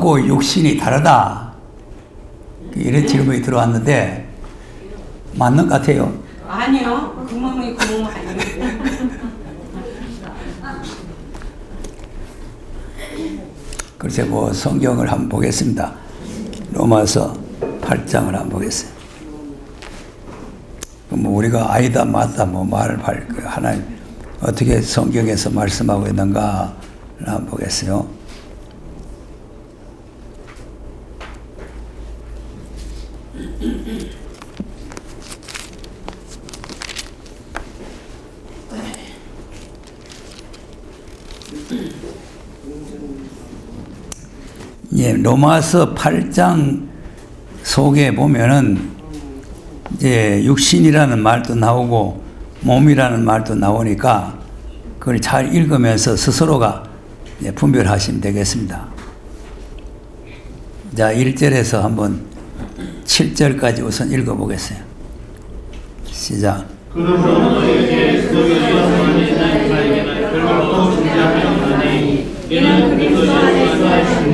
영하고 육신이 다르다. 이런 질문이 들어왔는데 맞는 것 같아요. 아니요. 구멍이 구멍 아니에요. 글쎄 뭐 성경을 한번 보겠습니다. 로마서 8장을 한번 보겠습니다. 뭐 우리가 아니다 맞다 뭐 말을 하나님 어떻게 성경에서 말씀하고 있는가 한번 보겠어요. 예, 로마서 8장 속에 보면은 이제 육신이라는 말도 나오고 몸이라는 말도 나오니까 그걸 잘 읽으면서 스스로가 분별하시면 되겠습니다. 자, 1절에서 한번 7절까지 우선 읽어보겠어요. 시작. 그러므로 너희에게 그의 영원히 나에게는 결코 존재하였느니 이는 그리스도 안에서 하신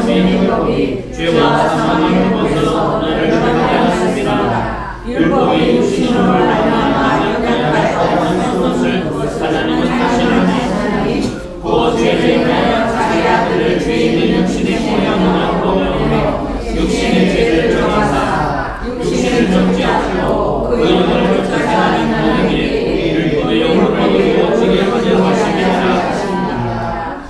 생명의 법이 죄와 사망의 법에서 너를 구원하였습니다. 율법의 육신으로 말미암아 영향하였던 것을 하나님은 자신을 그 죄에 대하여 자기 아들을 죄 있는 육신의 모양으로 보며 육신의 죄를 정하사 육신을 정지 않고 그 영을 쫓아서 하는 하나님께 그 영을 오지게 하려 하심이라.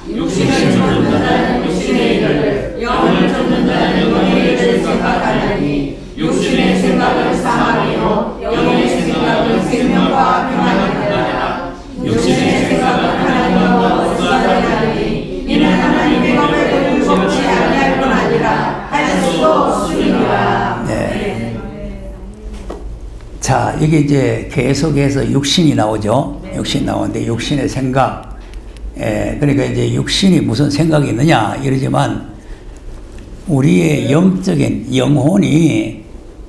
육신을 쫓는 자는 육신의 일을 영을 쫓는 자는 영의 일을 생각하느니 육신의 생각은 사망이요 영의 생각은 생명과 평안이라. 육신의 생각은 하나님과 거스르나니 이는 하나님의 법을 굽지 아니할 뿐 아니라 할 수도 없으리라. 네. 자, 이게 이제 계속해서 육신이 나오죠. 육신 나오는데 육신의 생각. 그러니까 이제 육신이 무슨 생각이 있느냐 이러지만 우리의 영적인 영혼이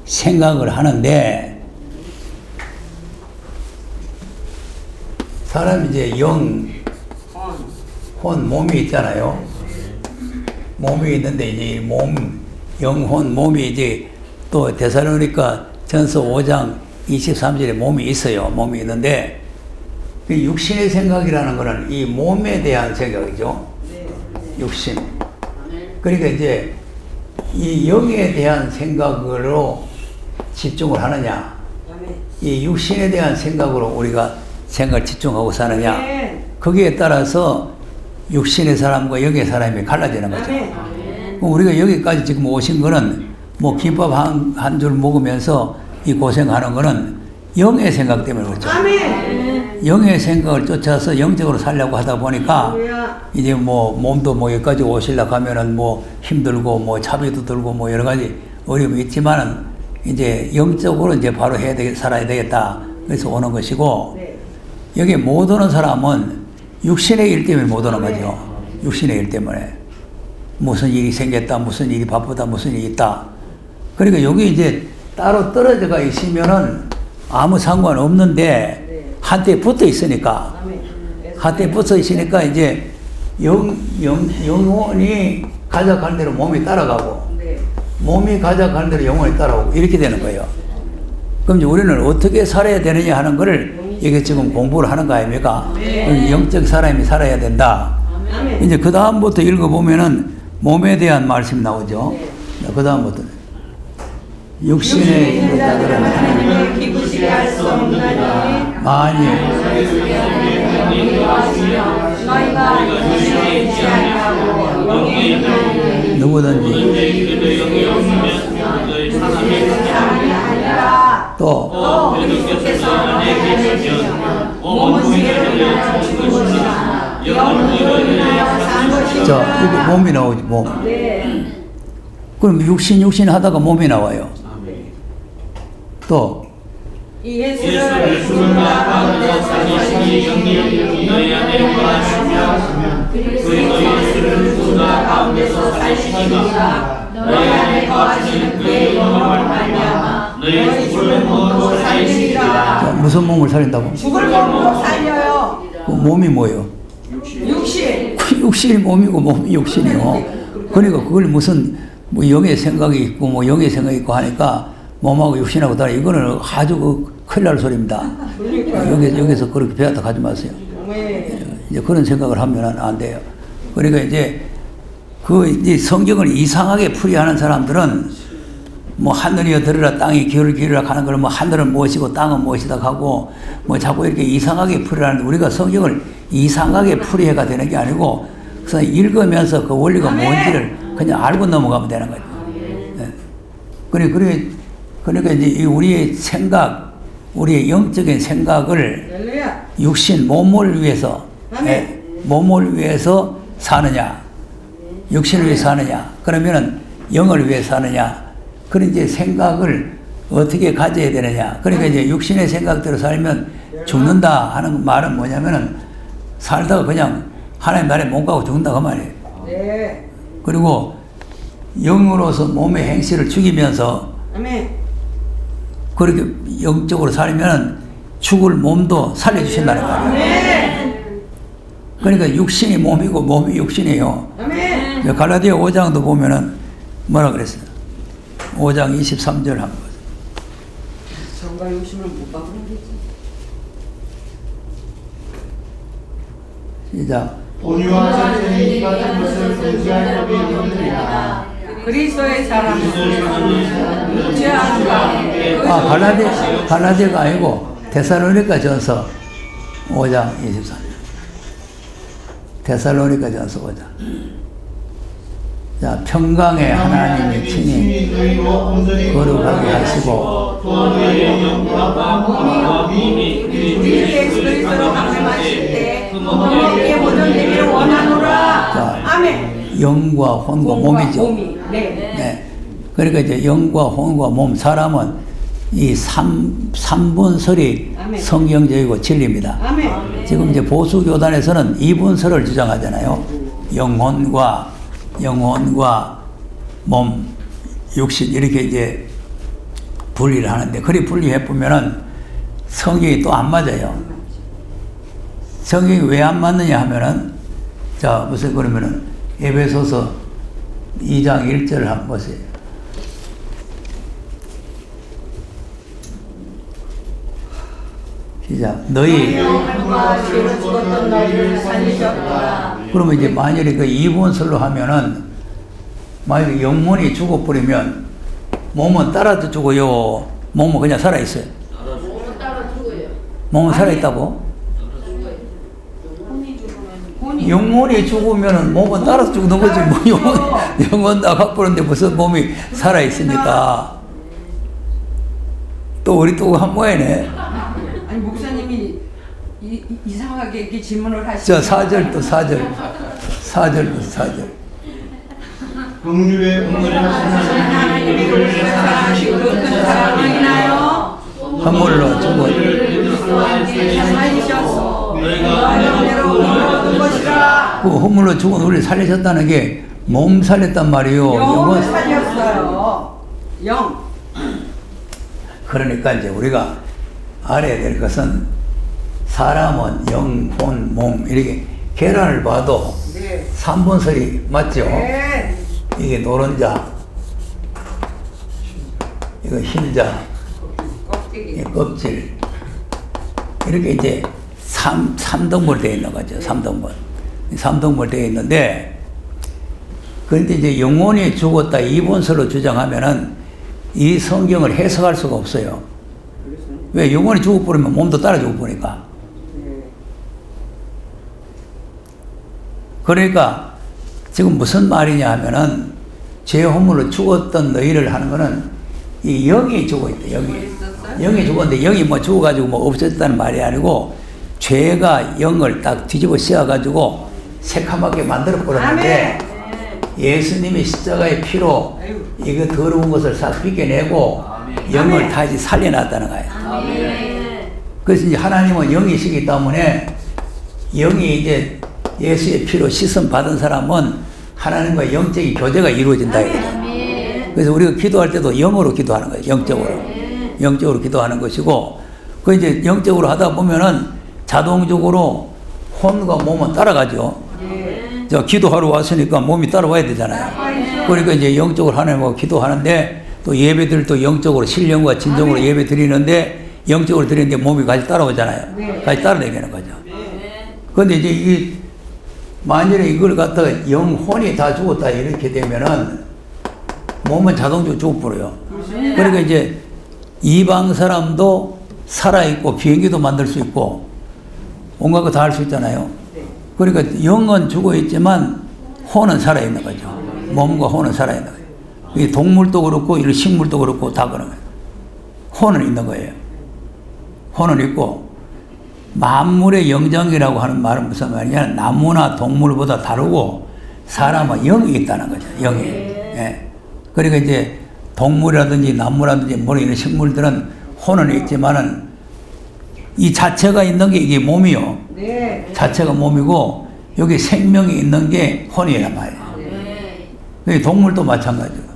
생각을 하는데 사람이 이제 혼, 몸이 있잖아요. 몸이 있는데 이제 영혼, 몸이 이제 또 데살로니가 전서 5장 23절에 몸이 있어요. 몸이 있는데 그 육신의 생각이라는 것은 이 몸에 대한 생각이죠. 육신. 그러니까 이제 이 영에 대한 생각으로 집중을 하느냐, 이 육신에 대한 생각으로 우리가 생각을 집중하고 사느냐, 거기에 따라서 육신의 사람과 영의 사람이 갈라지는 거죠. 우리가 여기까지 지금 오신 거는 뭐 김밥 한 줄 먹으면서 이 고생하는 거는 영의 생각 때문에 그렇죠. 영의 생각을 쫓아서 영적으로 살려고 하다 보니까 이제 뭐 몸도 뭐 여기까지 오시려고 하면은 뭐 힘들고 뭐 차비도 들고 뭐 여러 가지 어려움이 있지만은 이제 영적으로 이제 바로 살아야 되겠다. 그래서 오는 것이고 여기 못 오는 사람은 육신의 일 때문에 못 오는 거죠. 육신의 일 때문에. 무슨 일이 생겼다, 무슨 일이 바쁘다, 무슨 일이 있다. 그러니까 여기 이제 따로 떨어져가 있으면은 아무 상관 없는데 한때 붙어 있으니까, 한때 붙어 있으니까 이제 영혼이 가져가는 대로 몸이 따라가고, 몸이 가져가는 대로 영혼이 따라오고, 이렇게 되는 거예요. 그럼 이제 우리는 어떻게 살아야 되느냐 하는 거를 이게 지금 공부를 하는 거 아닙니까? 영적 사람이 살아야 된다. 이제 그 다음부터 읽어보면은 몸에 대한 말씀이 나오죠. 그 다음부터 육신에 있는 자들은 하나님을 기쁘시게 할 수 없느니 많이 너희가 육신에 있지 아니하고 영에 있는 누구든지 또 그리스도께서 너희에게 계시면 몸은 지혜로 인하여 죽은 것이나 영은 의로 인하여 산 것이라. 자, 이게 몸이 나오지, 몸. 그럼 육신 하다가 몸이 나와요. 또 이 예수를 죽은 자 가운데 살리시니 영이 너희 안에 거하시며 그리고 예수를 죽은 자 가운데서 살리시니가 너희 안에 거하시는 그의 영광을 말미암아 너희 죽을 몸으로 살리시리라. 자, 무슨 몸을 살린다고? 죽을 몸으로 살려요. 그 몸이 뭐예요? 육신. 육신이 몸이고 몸이 육신이요. 그러니까 그걸 무슨 뭐 영의 생각이 있고 뭐 영의 생각이 있고 하니까 몸하고 육신하고 다르 이거는 아주 큰일 날 소리입니다. 여기서 그렇게 배웠다 가지 마세요. 이제 그런 생각을 하면 안 돼요. 그러니까 이제 이제 성경을 이상하게 풀이하는 사람들은 뭐 하늘이여 들으라 땅이 기울기라 하는 걸 뭐 하늘은 무엇이고 땅은 무엇이다 하고 뭐 자꾸 이렇게 이상하게 풀이하는데 우리가 성경을 이상하게 풀이해가 되는 게 아니고 그래서 읽으면서 그 원리가 뭔지를 그냥 알고 넘어가면 되는 거죠. 네. 그러니까 이제 우리의 생각, 우리의 영적인 생각을 육신 몸을 위해서 몸을 위해서 사느냐, 육신을 위해서 사느냐, 그러면은 영을 위해서 사느냐. 그런 이제 생각을 어떻게 가져야 되느냐. 그러니까 이제 육신의 생각대로 살면 죽는다 하는 말은 뭐냐면은 살다가 그냥 하나님 나라에 못 가고 죽는다 그 말이에요. 네. 그리고 영으로서 몸의 행실을 죽이면서 그렇게 영적으로 살면 죽을 몸도 살려주신다는 거예요. 네. 그러니까 육신이 몸이고 몸이 육신이에요. 갈라디아 5장도 보면은 뭐라 그랬어요? 5장 23절 한 거. 정과 욕심을 못 바꾸는 거지. 시작. 온유와 절제는 이 같은 것을 금지할 법이 없느니라. 그리스도의 사랑은 무죄함과 갈라디아가 아니고 데살로니가 전서 5장 23절. 데살로니가 전서 5장. 자, 평강의 하나님이 친히 거룩하게 하시고 너희의 영과 몸이 우리 예수 그리스도로 강림하실 때 몸께 모든 되기를 원하노라. 자, 아멘. 영과 혼과 몸이죠. 몸이. 네. 네. 그러니까 이제 영과 혼과 몸, 사람은 이 삼분설이 아멘. 성경적이고 진리입니다. 아멘. 지금 이제 보수 교단에서는 이분설을 주장하잖아요. 영혼과 몸, 육신 이렇게 이제 분리를 하는데 그리 분리해 보면은 성경이 또 안 맞아요. 성경이 왜 안 맞느냐 하면은 자 무슨 그러면은 에베소서 2장 1절을 한번 보세요. 시작. 너희 영혼과 죄로 죽었던 너희를 살리셨다. 그러면 이제 만약에 그 이분설로 하면은 만약에 영혼이 죽어버리면 몸은 따라도 죽어요. 몸은 그냥 살아있어요. 몸은 살아있다고? 영혼이 죽으면 몸은 따라서 죽는 거지. 뭐 영혼 나가버렸는데 무슨 몸이 살아있으니까. 또 우리 또 한 모양이네. 아니 목사님이 이상하게 이렇게 질문을 자, 하시죠. 4절 또 4절. 4절 또 4절. 긍휼의 은혜를 하나님이 우리를 사랑하시고 큰 사랑을 인하여 허물로 죽은 살리셔서 너희가 영대로 얻은 것이라. 그 허물로 죽은 우리를 살리셨다는 게 몸 살렸단 말이에요. 영을 살렸어요. 영. 그러니까 이제 우리가 알아야 될 것은 사람은 영, 혼, 몸 이렇게 계란을 봐도 네. 3분설이 맞죠? 네. 이게 노른자, 이거 흰자, 껍데기. 이게 껍질 이렇게 이제 3등분 되어 있는 거죠. 3등분 되어 있는데 그런데 이제 영혼이 죽었다 2분설로 주장하면은 이 성경을 해석할 수가 없어요. 왜? 영혼이 죽어버리면 몸도 따라 죽어버리니까. 그러니까 지금 무슨 말이냐 하면은 죄 허물로 죽었던 너희를 하는 거는 이 영이 죽어있다. 영이 죽었는데 영이 뭐 죽어가지고 뭐 없어졌다는 말이 아니고 죄가 영을 딱 뒤집어 씌워가지고 새카맣게 만들어 버렸는데 예수님이 십자가의 피로 이거 더러운 것을 싹 빗겨내고 영을 다시 살려놨다는 거예요. 그래서 이제 하나님은 영이시기 때문에 영이 이제 예수의 피로 씻음 받은 사람은 하나님과 영적인 교제가 이루어진다 이거죠. 그래서 우리가 기도할 때도 영으로 기도하는 거예요. 영적으로 기도하는 것이고 그 이제 영적으로 하다 보면은 자동적으로 혼과 몸은 따라가죠. 저 기도하러 왔으니까 몸이 따라와야 되잖아요. 그러니까 이제 영적으로 하나님하고 기도하는데 또 예배들 또 영적으로 신령과 진정으로 예배 드리는데 영적으로 드리는데 몸이 같이 따라오잖아요. 같이 따라다니는 거죠. 그런데 이제 이 만일에 이걸 갖다가 영혼이 다 죽었다 이렇게 되면은 몸은 자동적으로 죽어버려요. 그러니까 이제 이방 사람도 살아있고 비행기도 만들 수 있고 온갖 거 다 할 수 있잖아요. 그러니까 영은 죽어 있지만 혼은 살아있는 거죠. 몸과 혼은 살아있는 거예요. 이 동물도 그렇고 이런 식물도 그렇고 다 그런 거예요. 혼은 있는 거예요. 혼은 있고 만물의 영장이라고 하는 말은 무슨 말이냐, 나무나 동물보다 다르고 사람은 영이 있다는 거죠. 영이. 예. 그러니까 이제 동물이라든지 나무라든지 뭐 이런 식물들은 혼은 있지만은 이 자체가 있는 게 이게 몸이요. 네. 자체가 몸이고 여기 생명이 있는 게 혼이란 말이에요. 네. 동물도 마찬가지고.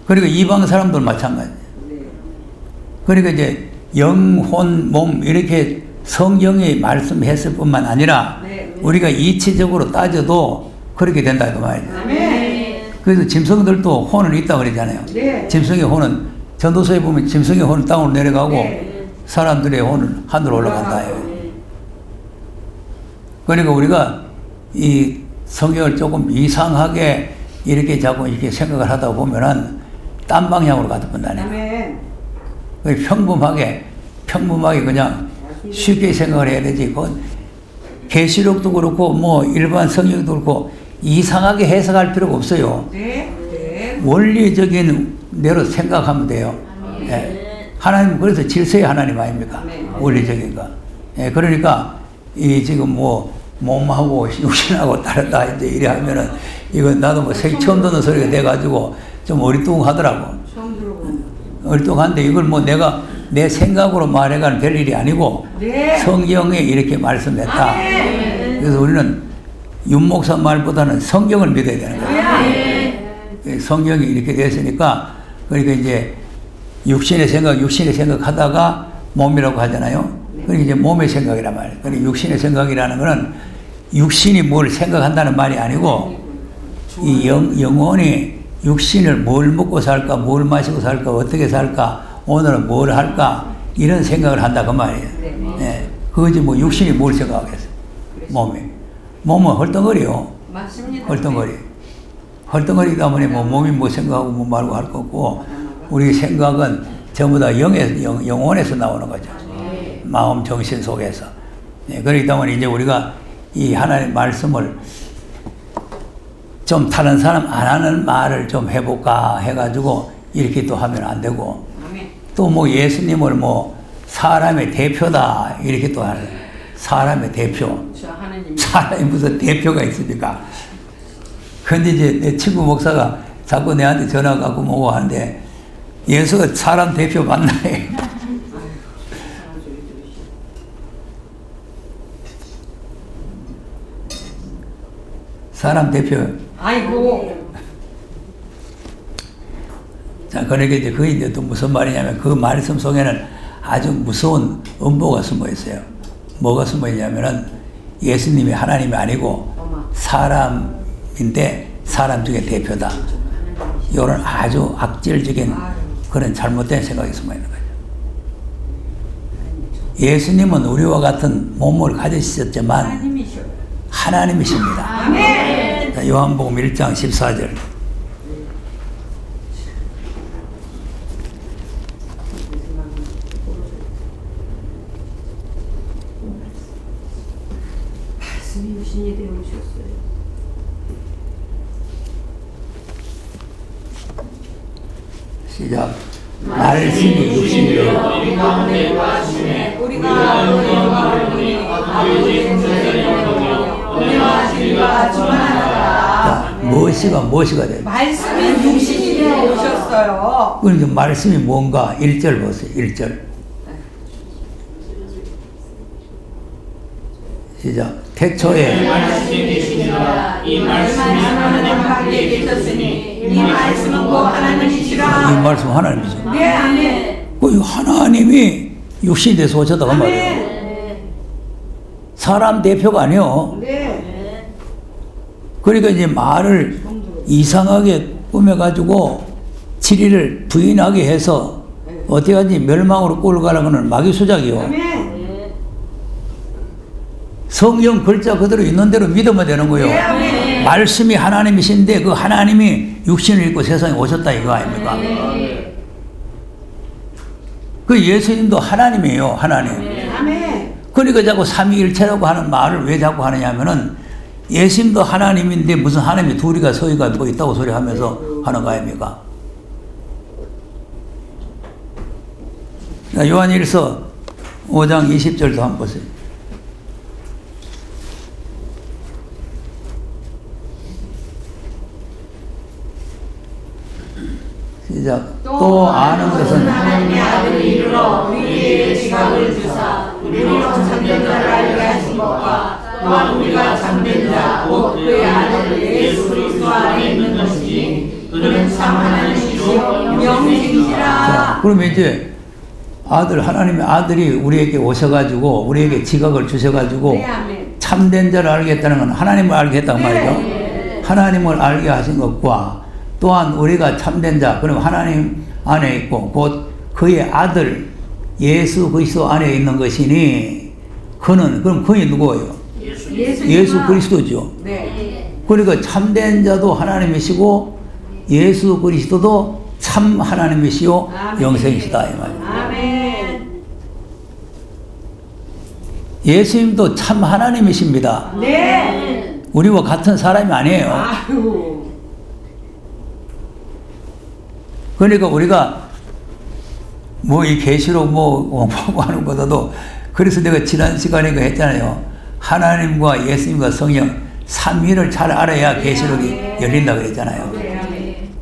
그리고 이방 사람도 마찬가지예요. 그러니까 이제 영혼, 몸 이렇게 성경이 말씀했을 뿐만 아니라 우리가 이치적으로 따져도 그렇게 된다 그 말이죠. 그래서 짐승들도 혼은 있다고 그러잖아요. 짐승의 혼은 전도서에 보면 짐승의 혼은 땅으로 내려가고 사람들의 혼은 하늘로 올라간다. 그러니까 우리가 이 성경을 조금 이상하게 이렇게 자꾸 이렇게 생각을 하다 보면은 딴 방향으로 가다 본다네. 평범하게 그냥 쉽게 생각을 해야 되지. 계시록도 그렇고 뭐 일반 성경도 그렇고 이상하게 해석할 필요가 없어요. 원리적인 대로 생각하면 돼요. 예. 하나님 그래서 질서의 하나님 아닙니까? 원리적인 거. 예. 그러니까 이 지금 뭐 몸하고 육신하고 다르다 이제 이래 하면은 이거 나도 뭐 처음 듣는 소리가 돼가지고 좀 어리뚱하더라고. 어리뚱한데 이걸 뭐 내가 내 생각으로 말해가는 될 일이 아니고 성경에 이렇게 말씀했다. 그래서 우리는 윤목사 말보다는 성경을 믿어야 되는 거예요. 성경이 이렇게 됐으니까 그러니까 이제 육신의 생각 하다가 몸이라고 하잖아요. 그러니까 이제 몸의 생각이란 말이에요. 그러니까 육신의 생각이라는 거는 육신이 뭘 생각한다는 말이 아니고 이 영혼이 육신을 뭘 먹고 살까, 뭘 마시고 살까, 어떻게 살까, 오늘은 뭘 할까 이런 생각을 한다 그 말이에요. 예. 그거지 뭐 육신이 뭘 생각하겠어. 몸은 헐덩거려요. 맞습니다. 헐덩거리다 보니 뭐 몸이 뭐 생각하고 뭐 말고 할 거 없고 우리 생각은 전부 다 영혼에서 나오는 거죠. 마음 정신 속에서. 예. 그렇기 때문에 이제 우리가 이 하나님의 말씀을 좀 다른 사람 안 하는 말을 좀 해볼까 해가지고 이렇게 또 하면 안 되고 또 뭐 예수님을 뭐 사람의 대표다 이렇게 또 하는 사람의 대표. 사람이 무슨 대표가 있습니까? 근데 이제 내 친구 목사가 자꾸 내한테 전화 갖고 뭐고 하는데 예수가 사람 대표 맞나 해. 사람 대표. 아이고. 자, 그러니까 이제 그게 이제 또 무슨 말이냐면 그 말씀 속에는 아주 무서운 음보가 숨어 있어요. 뭐가 숨어 있냐면은 예수님이 하나님이 아니고 사람인데 사람 중에 대표다. 이런 아주 악질적인 그런 잘못된 생각이 숨어 있는 거죠. 예수님은 우리와 같은 몸을 가지셨지만 하나님이십니다. 아멘. 자, 요한복음 1장 14절. 말씀이 유신이 되어 오셨어요. 시작. 말씀이 육신이 되어 우리 가운데 거하시네. 우리가 그의 영광을 보니 아버지의 존재를 보며 은혜와 진리가 충만하더라. 무엇이가 돼요? 말씀이 육신이 되어 오셨어요. 그러니까 말씀이 뭔가 1절 보세요. 1절. 시작. 태초에 말씀이 계시니라. 이 말씀이 하나님 함께 계셨으니 이 말씀은 곧 하나님이시라. 이 말씀 하나님이죠. 네, 아멘. 그 하나님이 육신이 돼서 오셨다고 말이에요. 사람 대표가 아니요. 네. 그러니까 이제 말을 이상하게 꾸며가지고 진리를 부인하게 해서 어떻게 하지 멸망으로 끌고 가려고는 마귀수작이요. 아멘. 성경 글자 그대로 있는 대로 믿으면 되는 거예요. 네, 아멘. 말씀이 하나님이신데 그 하나님이 육신을 입고 세상에 오셨다 이거 아닙니까? 그 예수님도 하나님이에요. 하나님. 아멘. 그러니까 자꾸 삼위일체라고 하는 말을 왜 자꾸 하느냐면은 예수님도 하나님인데 무슨 하나님이 둘이가 서희가 뭐 있다고 소리 하면서 하는 거 아닙니까? 요한일서 5장 20절도 한번 보세요. 시작. 또 아는 것은 하나님의 아들을 이르러 우리에게 지각을 주사 우리로 참된 자를 알게 하신 것과 또한 우리가 참된 자 곧 그의 아들 예수 그리스도 안에 있는 것이지 그는 참 하나님이시요 명생이시라. 자, 그러면 이제 아들 하나님의 아들이 우리에게 오셔가지고 우리에게 지각을 주셔가지고 네, 아멘. 참된 자를 알겠다는 건 하나님을 알게 했단 말이죠. 네. 하나님을 알게 하신 것과 또한 우리가 참된 자, 그럼 하나님 안에 있고 곧 그의 아들 예수 그리스도 안에 있는 것이니 그는 그럼 그이 누구예요? 예수 그리스도죠. 네. 그러니까 참된 자도 하나님이시고 예수 그리스도도 참 하나님이시요 아멘. 영생이시다 이 말이에요. 아멘. 예수님도 참 하나님이십니다. 네. 우리와 같은 사람이 아니에요. 아유. 그러니까 우리가 뭐 이 계시록 뭐 공부하고 하는 것보다도 그래서 내가 지난 시간에 그 했잖아요. 하나님과 예수님과 성령 삼위를 잘 알아야 계시록이 열린다 그랬잖아요.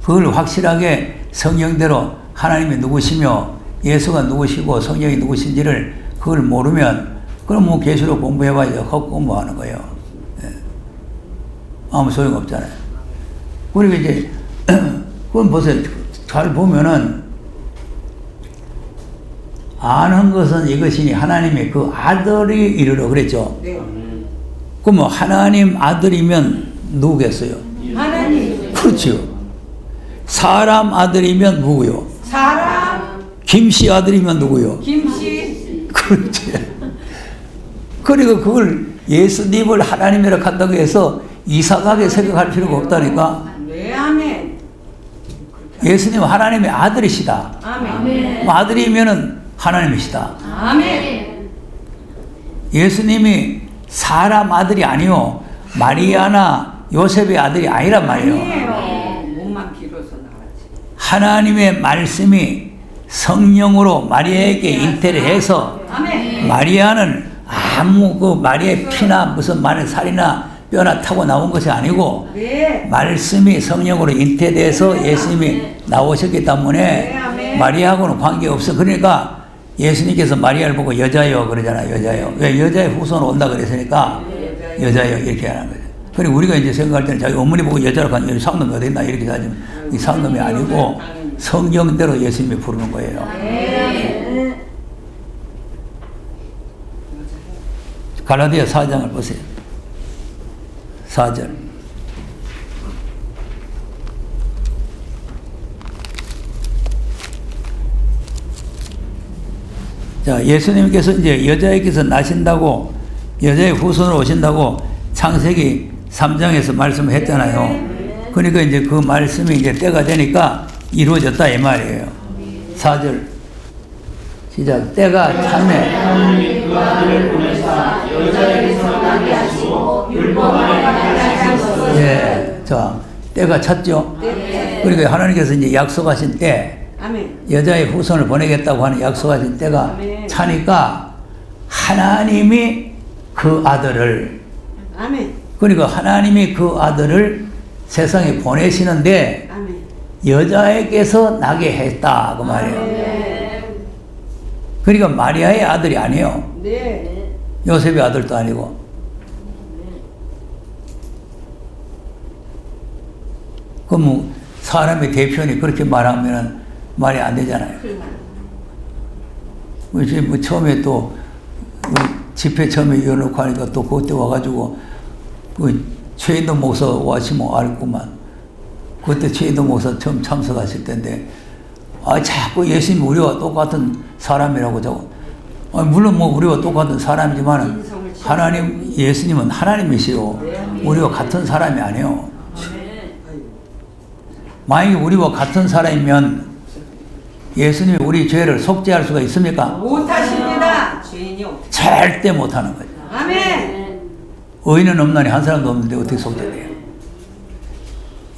그걸 확실하게 성령대로 하나님이 누구시며 예수가 누구시고 성령이 누구신지를 그걸 모르면 그럼 뭐 계시록 공부해봐야 헛공부하는 거예요. 예. 아무 소용 없잖아요. 그리고 이제 그건 보세요. 잘 보면은 아는 것은 이것이니 하나님의 그 아들이 이르러 그랬죠. 네. 그럼 하나님 아들이면 누구겠어요? 하나님. 그렇죠. 사람 아들이면 누구요? 사람. 김씨 아들이면 누구요? 김씨. 그렇지. 그리고 그걸 예수님을 하나님이라 한다고 해서 이상하게 생각할 필요가 없다니까. 네, 아멘. 예수님은 하나님의 아들이시다. 아멘. 아들이면은 하나님이시다. 아멘. 예수님이 사람 아들이 아니요 마리아나 요셉의 아들이 아니란 말이에요. 아니에요. 몸만 길어서 나왔지. 하나님의 말씀이 성령으로 마리아에게 잉태를 해서 아멘. 마리아는 아무 그 마리아의 피나 무슨 마늘 살이나 뼈나 타고 나온 것이 아니고 네. 말씀이 성령으로 잉태돼서 예수님이 나오셨기 때문에 마리아하고는 관계없어. 그러니까 예수님께서 마리아를 보고 여자여 그러잖아요. 여자여. 왜 여자의 후손으로 온다 그랬으니까 여자여 이렇게 하는 거죠. 그리고 우리가 이제 생각할 때는 자기 어머니 보고 여자라고 하면 이 상놈이 어디 있나 이렇게 하지만 이 상놈이 아니고 성경대로 예수님이 부르는 거예요. 갈라디아 4장을 보세요. 4절. 자, 예수님께서 이제 여자에게서 나신다고, 여자의 후손으로 오신다고 창세기 3장에서 말씀을 했잖아요. 그러니까 이제 그 말씀이 이제 때가 되니까 이루어졌다 이 말이에요. 4절. 시작. 때가 찼네. 그 아들을 보내사 여자에게서 나게 하시고 율법 아래 하셨으니 예. 자, 때가 찼죠. 그러니까 하나님께서 이제 약속하신 때, 아멘. 여자의 후손을 보내겠다고 하는 약속하신 때가 아멘. 차니까 하나님이 그 아들을, 아멘. 그러니까 하나님이 그 아들을 세상에 보내시는데 아멘. 여자에게서 나게 했다 그 말이에요. 네. 그러니까 마리아의 아들이 아니에요. 네. 요셉의 아들도 아니고. 그럼 뭐 사람의 대표니 그렇게 말하면 말이 안 되잖아요. 그렇지, 뭐 처음에 또 집회 처음에 열어놓고 하니까 또 그때 와가지고 그 최인도 목사 와시면 알구만. 그때 최인도 목사 처음 참석하실 때인데, 자꾸 예수님 우리와 똑같은 사람이라고 저거. 물론 뭐 우리와 똑같은 사람이지만 하나님, 예수님은 하나님이시요. 우리와 같은 사람이 아니에요. 만약에 우리와 같은 사람이면 예수님이 우리 죄를 속죄할 수가 있습니까? 못하십니다. 절대 못하는 거죠. 아멘. 의인은 없나니 한 사람도 없는데 어떻게 속죄돼요?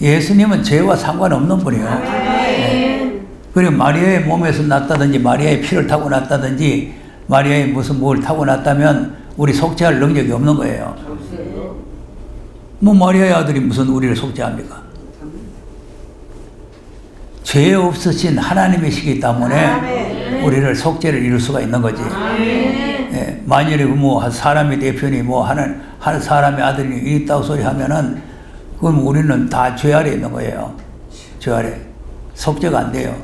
예수님은 죄와 상관없는 분이에요. 네. 그리고 마리아의 몸에서 났다든지 마리아의 피를 타고 났다든지 마리아의 무슨 뭘 타고 났다면 우리 속죄할 능력이 없는 거예요. 뭐 마리아의 아들이 무슨 우리를 속죄합니까? 죄 없으신 하나님이시기 때문에 우리를 속죄를 이룰 수가 있는 거지. 예, 만일에 뭐 사람의 대표니 뭐 한 사람의 아들이 있다고 소리 하면은 그럼 우리는 다 죄 아래 있는 거예요. 죄 아래. 속죄가 안 돼요.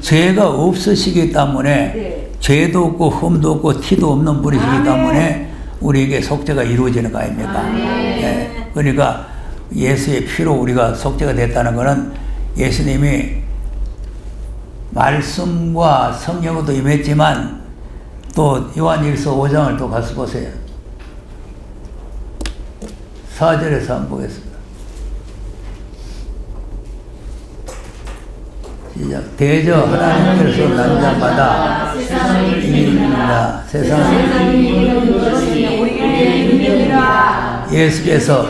죄가 없으시기 때문에 죄도 없고 흠도 없고 티도 없는 분이시기 때문에 우리에게 속죄가 이루어지는 거 아닙니까? 예, 그러니까 예수의 피로 우리가 속죄가 됐다는 것은 예수님이 말씀과 성령으로도 임했지만 또 요한일서 5장을 또 가서 보세요. 4절에서 한번 보겠습니다. 시작. 대저 하나님께서 난 자마다 이깁니다. 세상을 예수께서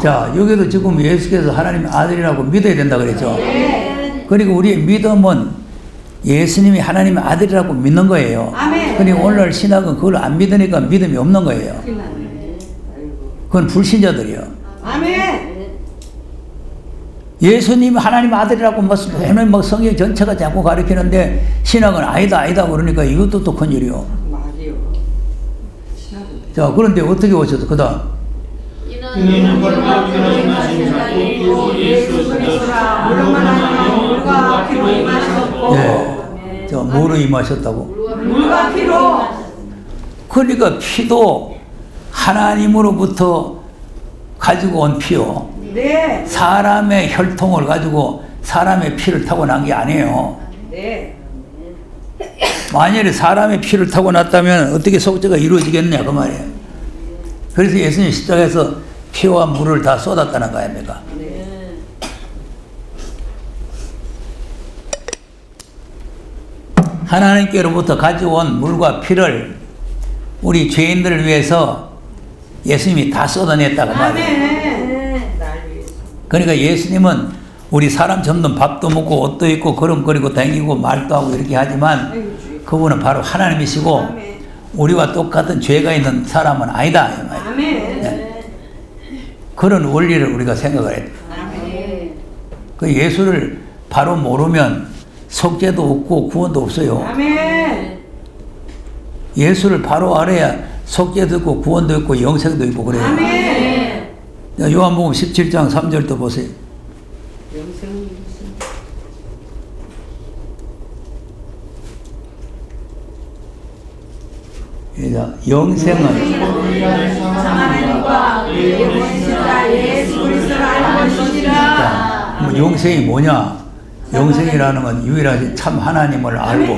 자, 여기도 지금 예수께서 하나님의 아들이라고 믿어야 된다 그랬죠. 그리고 우리의 믿음은 예수님이 하나님의 아들이라고 믿는 거예요. 그러니까 오늘 신학은 그걸 안 믿으니까 믿음이 없는 거예요. 그건 불신자들이요. 아멘. 예수님이 하나님 아들이라고 막 성경 전체가 자꾸 가르치는데 신학은 아니다 그러니까 이것도 또 큰일이요. 자, 그런데 어떻게 오셔서 그 다음 이는 벌과 피로 임하신 자이고 예수 그리스도라 물로만 하며 물과 피로 임하셨고. 예, 저 뭐로 임하셨다고? 물과 피로. 그러니까 피도 하나님으로부터 가지고 온 피요. 네. 사람의 혈통을 가지고 사람의 피를 타고 난 게 아니에요. 네. 만약에 사람의 피를 타고 났다면 어떻게 속죄가 이루어지겠냐 그 말이에요. 그래서 예수님 십자가에서 피와 물을 다 쏟았다는 거 아닙니까? 하나님께로부터 가져온 물과 피를 우리 죄인들을 위해서 예수님이 다 쏟아냈다고 말이에요. 그러니까 예수님은 우리 사람 접는 밥도 먹고 옷도 입고 걸음거리고 다니고 말도 하고 이렇게 하지만 그분은 바로 하나님이시고 우리와 똑같은 죄가 있는 사람은 아니다. 네. 그런 원리를 우리가 생각을 해야 돼. 그 예수를 바로 모르면 속죄도 없고 구원도 없어요. 예수를 바로 알아야 속죄도 있고 구원도 있고 영생도 있고 그래요. 요한복음 17장 3절도 보세요. 영생은 하나님과 예수 그리스도를 알고 것이라. 영생이 뭐냐? 영생이라는 건 유일하신 참 하나님을 알고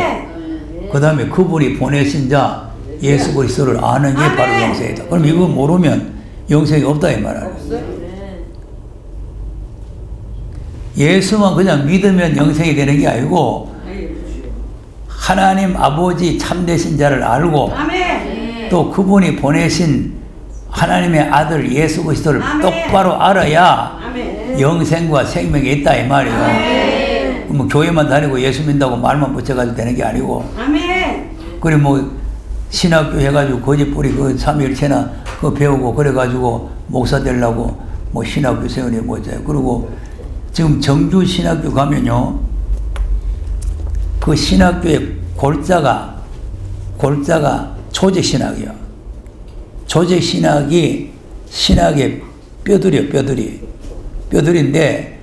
그 다음에 그분이 보내신 자 예수 그리스도를 아는 게 바로 영생이다. 그럼 이거 모르면 영생이 없다 이 말이에요. 예수만 그냥 믿으면 영생이 되는 게 아니고 하나님 아버지 참되신 자를 알고 또 그분이 보내신 하나님의 아들 예수 그리스도를 똑바로 알아야 영생과 생명이 있다 이 말이에요. 뭐 교회만 다니고 예수 믿는다고 말만 붙여가지고 되는 게 아니고 그리고 뭐 신학교 해가지고 거짓뿌리 그 삼위일체나 그거 배우고 그래가지고 목사 되려고 뭐 신학교 세우니 뭐죠. 그리고 지금 정주 신학교 가면요 그 신학교의 골자가 조직신학이요. 조직신학이 신학의 뼈들인데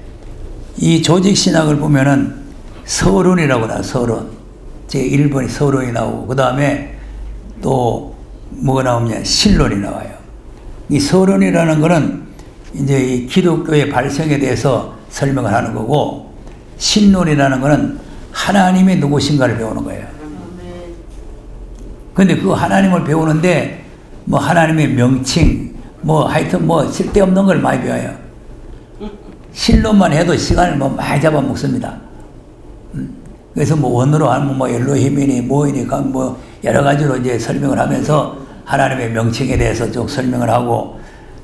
이 조직신학을 보면은 서론이라고 나와요. 서론. 제1번이 서론이 나오고 그 다음에 또 뭐가 나오냐 신론이 나와요. 이 서론이라는 거는 이제 이 기독교의 발생에 대해서 설명을 하는 거고 신론이라는 거는 하나님이 누구신가를 배우는 거예요. 근데 그 하나님을 배우는데 뭐 하나님의 명칭 뭐 하여튼 뭐 쓸데없는 걸 많이 배워요. 신론만 해도 시간을 뭐 많이 잡아먹습니다. 그래서 뭐 원어로 하면 뭐 엘로힘이니 뭐이니 뭐 여러 가지로 이제 설명을 하면서 하나님의 명칭에 대해서 쭉 설명을 하고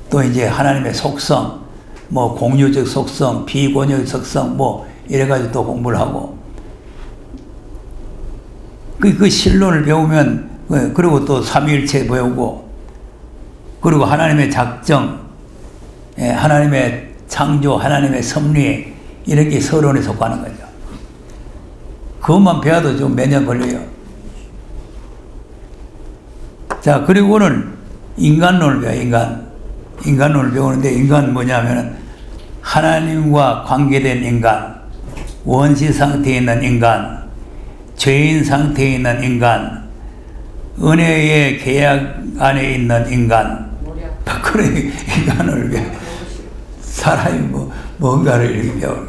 또 이제 하나님의 속성 뭐 공유적 속성 비공유적 속성 뭐 이래 가지고 또 공부를 하고 그 신론을 배우면 그리고 또 삼위일체 배우고 그리고 하나님의 작정 하나님의 창조 하나님의 섭리 이런 게 서론에 속하는 거죠. 그것만 배워도 좀 몇 년 걸려요. 자, 그리고는 인간론을 배워요. 인간론을 배우는데 인간은 뭐냐면은 하나님과 관계된 인간, 원시 상태에 있는 인간, 죄인 상태에 있는 인간, 은혜의 계약 안에 있는 인간, 그런 인간을 배워. 사람이 뭔가를 이렇게 배워요.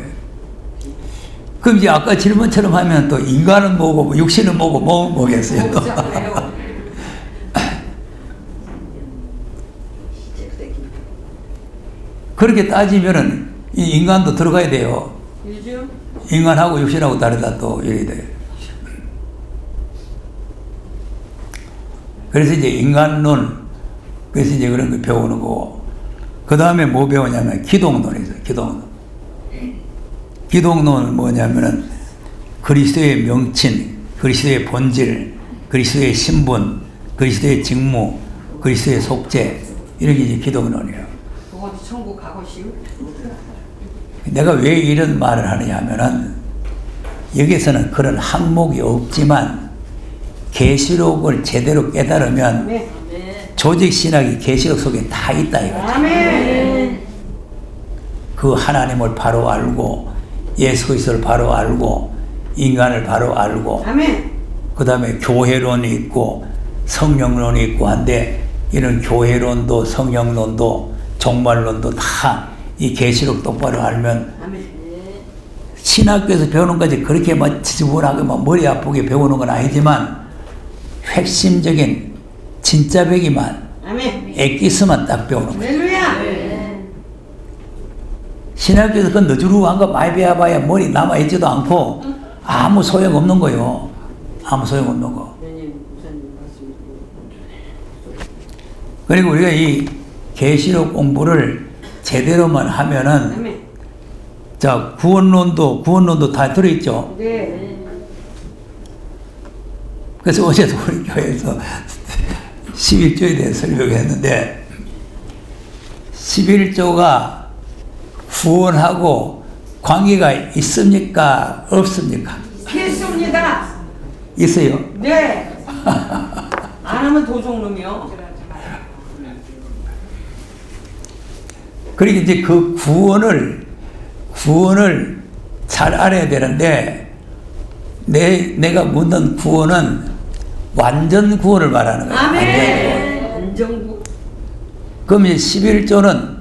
그럼 이제 아까 질문처럼 하면 또 인간은 뭐고 육신은 뭐고 뭐겠어요 또. 그렇게 따지면은 이 인간도 들어가야 돼요. 인간하고 육신하고 다르다 또 이래야 돼요. 그래서 이제 인간론 그래서 이제 그런 거 배우는 거고 그 다음에 뭐 배우냐면 기독론이죠. 기독론은 뭐냐면은 그리스도의 명칭, 그리스도의 본질, 그리스도의 신분, 그리스도의 직무, 그리스도의 속죄 이런 게 이제 기독론이에요. 어디 천국 가고 싶어? 내가 왜 이런 말을 하느냐 하면은 여기서는 그런 항목이 없지만 계시록을 제대로 깨달으면 조직신학이 계시록 속에 다 있다 이거죠. 그 하나님을 바로 알고 예수 그리스도를 바로 알고 인간을 바로 알고 그 다음에 교회론이 있고 성령론이 있고 한데 이런 교회론도 성령론도 종말론도 다 이 계시록 똑바로 알면 신학교에서 배우는 거지 그렇게 막 지저분하게 막 머리 아프게 배우는 건 아니지만 핵심적인 진짜 배기만 엑기스만 딱 배우는 거예요. 신학교에서 그 너주루한 거 많이 배워봐야 머리 남아있지도 않고 아무 소용없는 거요. 아무 소용없는 거. 그리고 우리가 이 계시록 공부를 제대로만 하면은 자 구원론도 다 들어있죠. 그래서 어제도 우리 교회에서 11조에 대해서 설명했는데 11조가 구원하고 관계가 있습니까? 없습니까? 있습니다. 있어요? 네. 안 하면 도둑놈이요. 그러니까 이제 그 구원을 잘 알아야 되는데 내가 묻는 구원은 완전 구원을 말하는 거예요. 완전 구원. 그럼 이제 11조는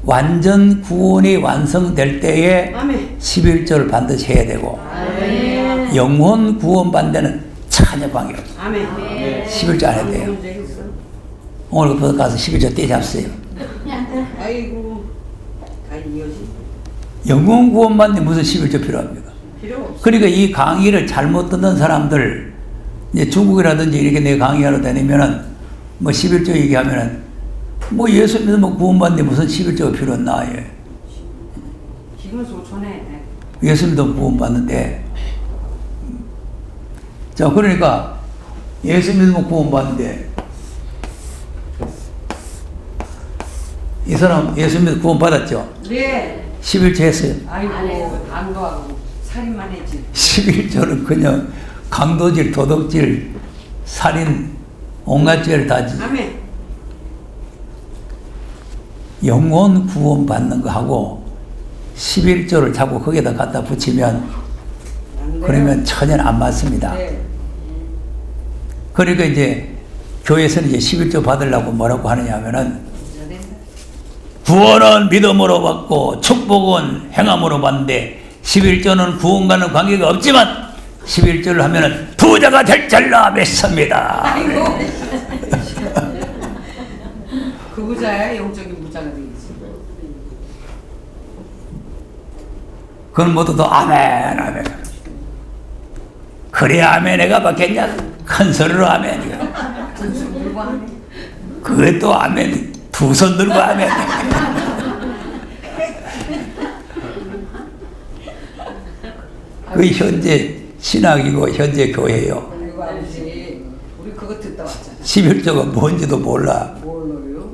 완전 구원이 완성될 때에 11조를 반드시 해야 되고 영혼 구원 받는 전혀 관계 없어요. 11조 안 해도 돼요. 오늘부터 가서 11조 떼잡으세요. 아이고. 영혼 구원 받는 무슨 11조 필요합니까? 그러니까 이 강의를 잘못 듣는 사람들 이제 중국이라든지 이렇게 내 강의하러 다니면은 뭐 11조 얘기하면은 뭐 예수 믿으면 구원받는데 무슨 11조가 필요했나 예. 기분 좋잖아요. 예수 믿으면 구원받는데 자 그러니까 예수 믿으면 구원받는데 이 사람 예수 믿으면 구원받았죠? 네. 11조 했어요. 아이고 강도하고 살인만 했지. 11조는 그냥 강도질, 도덕질, 살인 온갖 죄를 다 영혼 구원 받는 거 하고 11조를 자꾸 거기다 갖다 붙이면 그러면 전혀 안 맞습니다. 그러니까 이제 교회에서는 이제 11조 받으려고 뭐라고 하느냐 하면은 구원은 믿음으로 받고 축복은 행함으로 받는데 11조는 구원과는 관계가 없지만 11조를 하면은 부자가 될 줄로 믿습니다. 아이고. 그 부자야 영적인 부자가 되겠지. 그건 모두 아멘 아멘. 그래 아멘해가 받겠냐? 큰 소리로 아멘이야. 전수 물고 하네. 그게 또 아멘. 두 손 들고 아멘. 그 현재 신학이고 현재 교회예요. 그리고 아버지 우리 그거 듣다 왔잖아. 11조가 뭔지도 몰라. 뭘로요?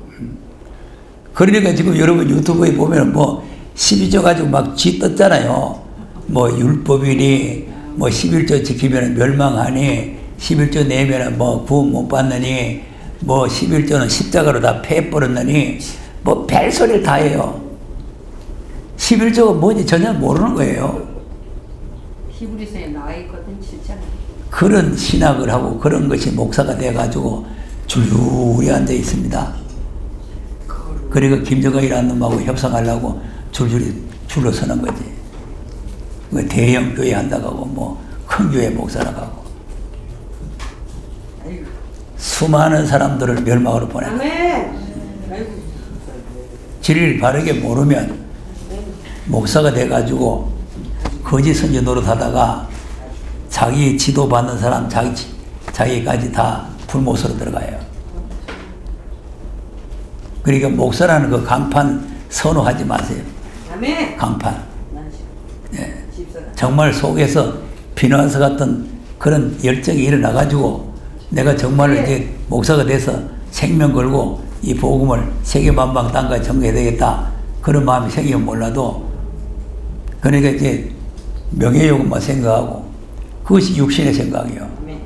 그러니까 지금 여러분 유튜브에 보면 뭐 12조 가지고 막 쥐 떴잖아요. 뭐 율법이니 뭐 11조 지키면 멸망하니 11조 내면 뭐 구원 못 받느니 뭐 11조는 십자가로 다 패버렸느니 뭐 별소리를 다 해요. 11조가 뭔지 전혀 모르는 거예요. 히브리서에 나와 있거든 진짜. 그런 신학을 하고 그런 것이 목사가 돼가지고 줄줄이 앉아 있습니다. 그리고 김정은이라는 놈하고 협상하려고 줄줄이 줄로 서는 거지. 그 대형 교회 한다고 하고 뭐 큰 교회 목사라고 하고 아이고. 수많은 사람들을 멸망으로 보낸다. 아멘. 아이고. 진리를 바르게 모르면 목사가 돼가지고 거짓 선지 노릇하다가 자기 지도받는 사람 자기까지 다 불못으로 들어가요. 그러니까 목사라는 그 강판 선호하지 마세요. 아멘. 강판. 예. 집사람. 정말 속에서 비난서 같은 그런 열정이 일어나가지고 내가 정말로 이제 목사가 돼서 생명 걸고 이 복음을 세계만방 땅까지 전개해야 되겠다. 그런 마음이 생기면 몰라도 그러니까 이제 명예욕만 생각하고 그것이 육신의 생각이에요. 아멘.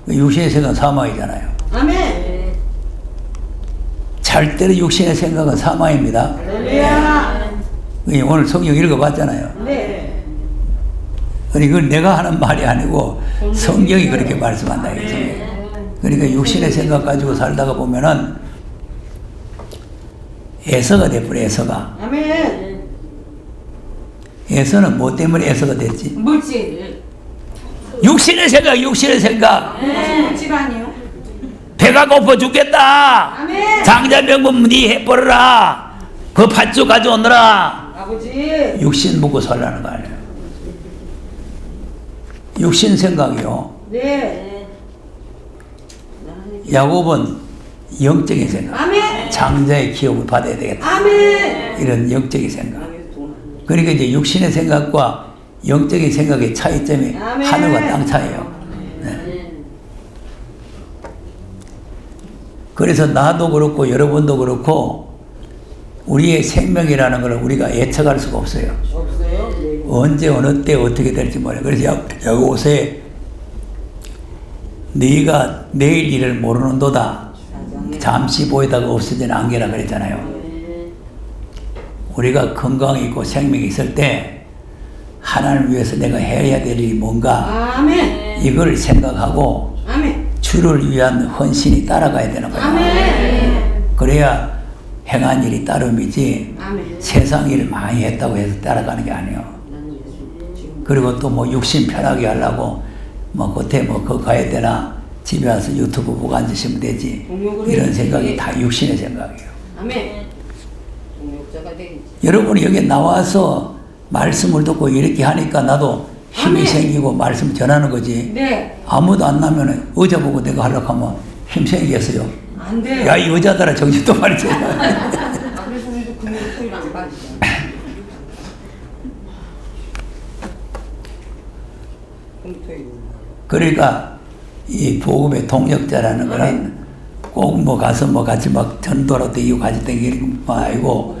그 육신의 생각은 사망이잖아요. 아멘. 절대로 육신의 생각은 사망입니다. 할렐루야. 오늘 성경 읽어봤잖아요. 네. 그건 내가 하는 말이 아니고 성경이 그렇게 말씀한다. 그러니까 육신의 생각 가지고 살다가 보면은 애서가 돼버려. 애서가. 아멘. 애서는 뭐 때문에 애서가 됐지? 물질. 육신의 생각, 육신의 생각. 물질 아니요? 배가 고파 죽겠다. 아멘. 장자병문 네 해버려라. 그 팥죽 가져오느라. 아버지. 육신 먹고 살라는 거 아니에요. 육신 생각이요. 네. 야곱은 영적인 생각. 아멘. 장자의 기업을 받아야 되겠다. 아멘. 이런 영적인 생각. 그러니까 이제 육신의 생각과 영적인 생각의 차이점이 아멘. 하늘과 땅 차이예요. 네. 그래서 나도 그렇고 여러분도 그렇고 우리의 생명이라는 걸 우리가 예측할 수가 없어요. 없어요? 네. 언제 어느 때 어떻게 될지 몰라요. 그래서 여고세 네가 내일 일을 모르는도다. 잠시 보이다가 없어지는 안개라 그랬잖아요. 우리가 건강이 있고 생명이 있을 때 하나님을 위해서 내가 해야 될 일이 뭔가 아멘. 이걸 생각하고 아멘. 주를 위한 헌신이 따라가야 되는 거예요. 아멘. 그래야 행한 일이 따름이지 아멘. 세상 일을 많이 했다고 해서 따라가는 게 아니에요. 그리고 또 뭐 육신 편하게 하려고 뭐 겉에 뭐 그거 가야 되나 집에 와서 유튜브 보고 앉으시면 되지. 이런 생각이 다 육신의 생각이에요. 아멘. 동역자가 되겠지. 여러분이 여기 나와서 말씀을 듣고 이렇게 하니까 나도 힘이 아멘. 생기고 말씀 전하는 거지. 네. 아무도 안 나면은 의자 보고 내가 하려고 하면 힘 생기겠어요. 안 돼. 야, 이 여자들아 정신 똑바로 차려. 아, 그래서 우리도 금요일 토요일 안 빠지잖아. 금토요일. 그러니까 이 복음의 동력자라는 거는 꼭 뭐 가서 뭐 같이 막 전도로 다니고 같이 다니는 거 아니고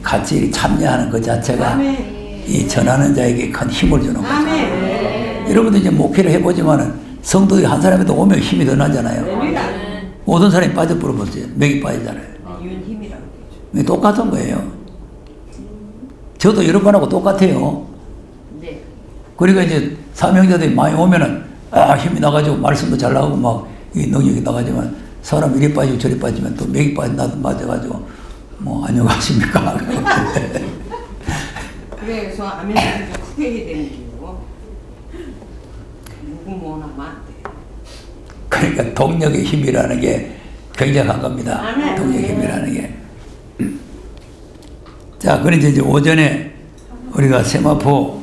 같이 참여하는 그 자체가 아멘. 이 전하는 자에게 큰 힘을 주는 거죠. 아멘. 여러분도 이제 목회를 해보지만은 성도들이 한 사람이도 오면 힘이 더 나잖아요. 됩니다. 모든 사람이 빠져버려봤어요. 맥이 빠지잖아요. 이윤 힘이라고 그러죠. 똑같은 거예요. 저도 여러 번하고 똑같아요. 네. 그러니까 이제 사명자들이 많이 오면은 힘이 나가지고 말씀도 잘 나오고 막 이 능력이 나가지만 사람 이리 빠지고 저리 빠지면 또 맥이 맞아가지고 뭐 안녕하십니까. 그래서 아멘을 크게 해야 되는 거예요. 누구 뭐나 하면 안 돼. 그러니까 동력의 힘이라는 게 굉장한 겁니다. 아멘. 동력의 힘이라는 게. 자, 그런데 이제 오전에 우리가 세마포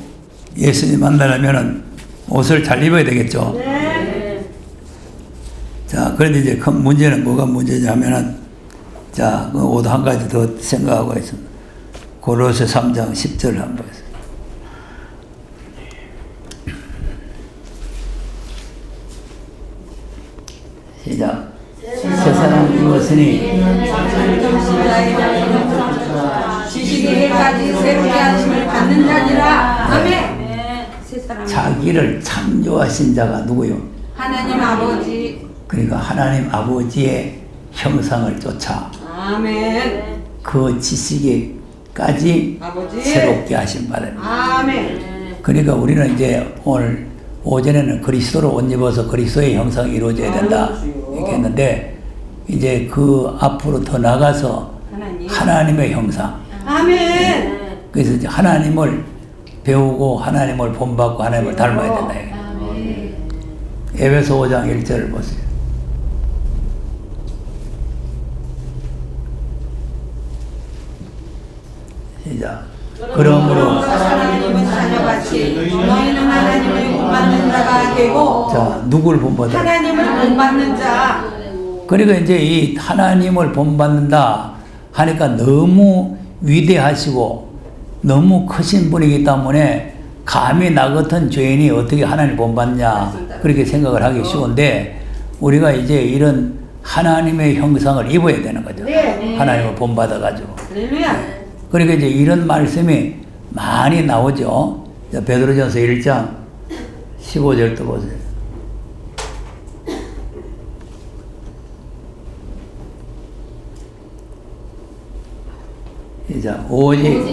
예수님 만나려면은 옷을 잘 입어야 되겠죠. 네. 자, 그런데 이제 큰 문제는 뭐가 문제냐면은, 자, 그 옷 한 가지 더 생각하고 있습니다. 고로새 3장 10절 한번 보겠습니다. 시작. 세상은 입었으니 지식에게까지 새롭게 하심을 받는 자니라. 아멘. 세 사람. 자기를 창조하신 자가 누구요? 하나님 아버지. 그러니까 하나님 아버지의 형상을 쫓아 아멘. 그 지식에까지 아버지. 새롭게 하신 바랍니다. 아멘. 그러니까 우리는 이제 오늘 오전에는 그리스도로 옷 입어서 그리스도의 형상이 이루어져야 된다 이렇게 했는데, 이제 그 앞으로 더 나가서 하나님의 형상. 아멘. 그래서 이제 하나님을 배우고 하나님을 본받고 하나님을 닮아야 된다. 에베소 5장 1절을 보세요. 시작. 그러므로 하나님은 자녀같이 너희는 하나님을 본받는 자가 되고. 자, 누구를 본받아? 하나님을 본받는 자. 그러니까 이제 이 하나님을 본받는다 하니까 너무 위대하시고 너무 크신 분이기 때문에 감히 나 같은 죄인이 어떻게 하나님을 본받냐 그렇게 생각을 하기 쉬운데, 우리가 이제 이런 하나님의 형상을 입어야 되는 거죠. 네. 하나님을 본받아가지고. 할렐루야. 그러니까 이제 이런 말씀이 많이 나오죠. 자, 베드로전서 1장 15절도 보세요. 이자 오직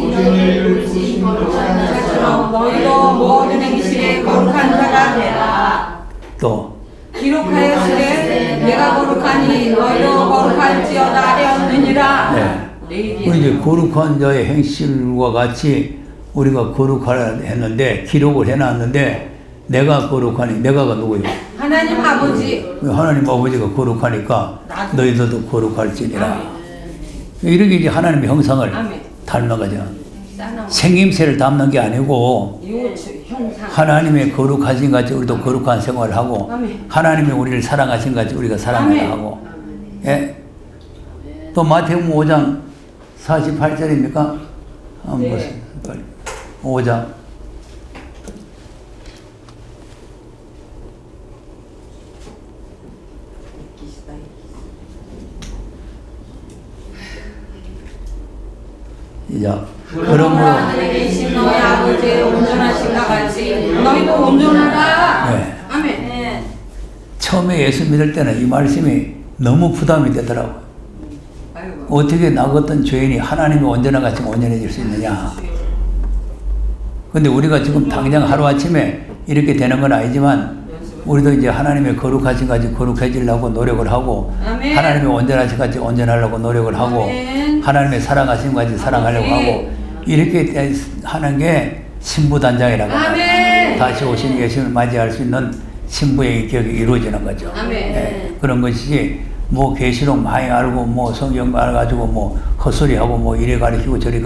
것처럼 너희도 모든 행실에 거룩한 자가 되라. 또 기록하였으되 내가 거룩하니 너희도 거룩할지어다 하였느니라. 네. 우리 이제 거룩한 자의 행실과 같이 우리가 거룩하라 했는데 기록을 해놨는데, 내가 거룩하니 내가가 누구예요? 하나님 아버지. 하나님 아버지가 거룩하니까 너희들도 거룩할지니라. 이렇게 이제 하나님의 형상을 아멘. 닮아가죠. 생김새를 담는 게 아니고 형상. 하나님의 거룩하신 같이 우리도 거룩한 생활을 하고, 아멘. 하나님이 우리를 사랑하신 같이 우리가 사랑을 아멘. 하고. 예? 또 마태복음 5장 48절입니까? 한번 네. 보세요. 5장. 시작. 그러므로 하늘에 계신 너희 아버지의 온전하신가 같이 너희도 온전하라. 네. 아멘. 처음에 예수 믿을 때는 이 말씀이 너무 부담이 되더라고요. 아이고. 어떻게 나 같은 죄인이 하나님의 온전한 같이 온전해질 수 있느냐. 근데 우리가 지금 당장 하루아침에 이렇게 되는 건 아니지만, 우리도 이제 하나님의 거룩하신 같이 거룩해지려고 노력을 하고, 아멘. 하나님의 온전하신 같이 온전하려고 노력을 하고, 아멘. 하나님의 사랑하신 같이 사랑하려고 아멘. 하고, 이렇게 하는 게 신부단장이라고 합니다. 아멘. 다시 오신 예수님을 맞이할 수 있는 신부의 인격이 이루어지는 거죠. 아멘. 예, 그런 것이지 뭐 계시록 많이 알고 뭐 성경 알가지고 뭐 헛소리하고 뭐 이래 가르치고 저리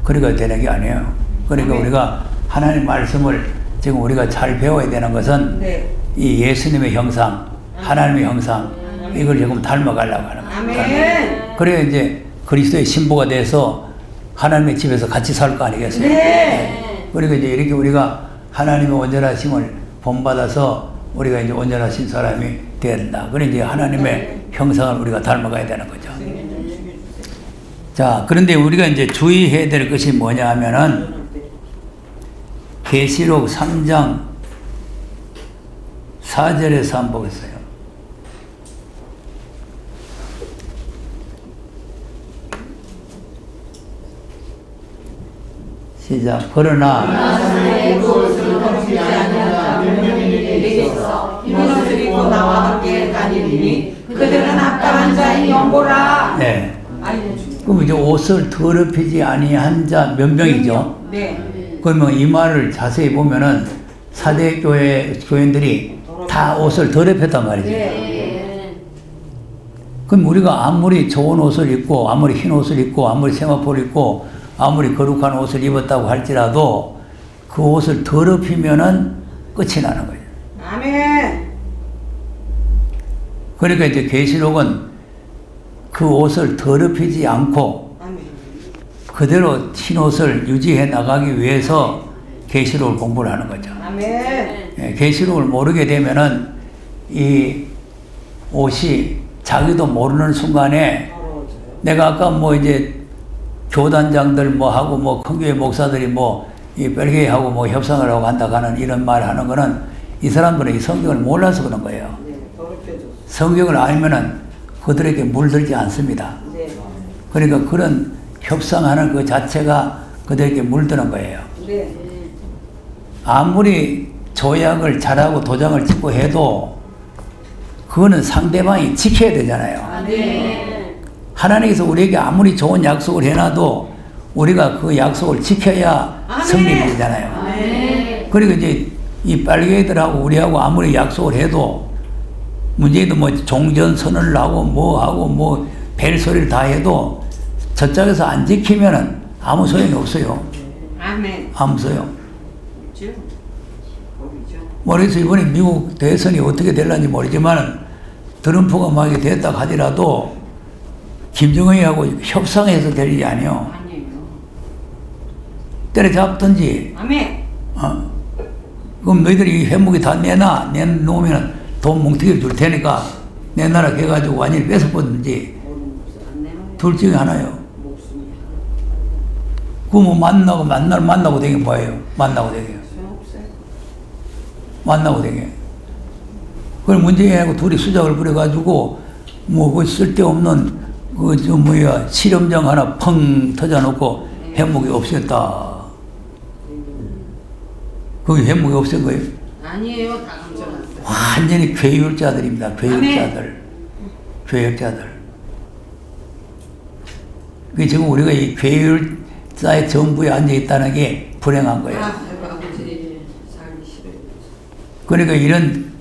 그리가 되는 게 아니에요. 그러니까 아멘. 우리가 하나님 말씀을 지금 우리가 잘 배워야 되는 것은 네. 이 예수님의 형상, 하나님의 형상, 이걸 조금 닮아가려고 하는 거예요. 아멘. 그래야 이제 그리스도의 신부가 돼서 하나님의 집에서 같이 살 거 아니겠어요? 네. 그러니까 이제 이렇게 우리가 하나님의 온전하심을 본받아서 우리가 이제 온전하신 사람이 된다. 그래 이제 하나님의 형상을 우리가 닮아가야 되는 거죠. 자, 그런데 우리가 이제 주의해야 될 것이 뭐냐 하면은 계시록 3장 4절에서 한번 보겠어요. 시작. 그러나 내 것을 거룩지 아니하다. 분명히 내게서 보이니 그들은 합당한 자의 연고라. 네. 아이고. 그럼 이제 옷을 더럽히지 아니한 자 몇 명이죠? 네. 그러면 이 말을 자세히 보면은 사대 교회 교인들이 다 옷을 더럽혔단 말이죠. 네. 그럼 우리가 아무리 좋은 옷을 입고 아무리 흰 옷을 입고 아무리 세마포를 입고 아무리 거룩한 옷을 입었다고 할지라도 그 옷을 더럽히면은 끝이 나는 거예요. 아멘. 그러니까 이제 계시록은 그 옷을 더럽히지 않고 아멘. 그대로 흰 옷을 유지해 나가기 위해서 계시록을 공부를 하는 거죠. 아멘. 계시록을 모르게 되면은 이 옷이 자기도 모르는 순간에 내가 아까 뭐 이제 교단장들 뭐 하고 뭐 큰 교회 목사들이 뭐 이 별개하고 뭐 협상을 하고 한다고 하는 이런 말 하는 거는 이 사람들은 이 성경을 몰라서 그런 거예요. 네. 더럽혀졌어. 성경을 알면은 그들에게 물들지 않습니다. 네. 그러니까 그런 협상하는 그 자체가 그들에게 물드는 거예요. 네. 아무리 조약을 잘하고 도장을 찍고 해도 그거는 상대방이 지켜야 되잖아요. 아멘. 하나님께서 우리에게 아무리 좋은 약속을 해놔도 우리가 그 약속을 지켜야 아멘. 승리되잖아요. 아멘. 그리고 이제 이 빨개들하고 우리하고 아무리 약속을 해도 문제도 뭐 종전선언을 하고 뭐 하고 뭐 벨소리를 다 해도 저쪽에서 안 지키면은 아무 소용이 없어요. 아멘. 아무 소용. 그렇죠. 거기죠. 그래서 이번에 미국 대선이 어떻게 될런지 모르지만 트럼프가 막 됐다 하더라도 김정은이하고 협상해서 될 일이 아니에요. 아니에요. 때려잡든지 아멘. 그럼 너희들이 이 회목이 다 내놓으면 돈 뭉텅이를 줄 테니까 내 나라 개가지고 완전히 뺏어버든지 안 내놓으면 둘 중에 하나요. 목숨이 그뭐 만나고 되게 뭐예요? 만나고 되게. 소용없어요. 만나고 되게. 그걸 문제하고 둘이 수작을 부려가지고 뭐 그 쓸데없는 그 저 뭐야 실험장 하나 펑 터져놓고 회목이 없었다. 거기 회목이 없은 거예요. 아니에요. 다 감춰놨어요. 완전히 괴율자들입니다. 괴율자들. 괴율자들. 그 지금 우리가 이 괴율자의 정부에 앉아 있다는 게 불행한 거예요. 아버지 살기 싫어요. 그러니까 이런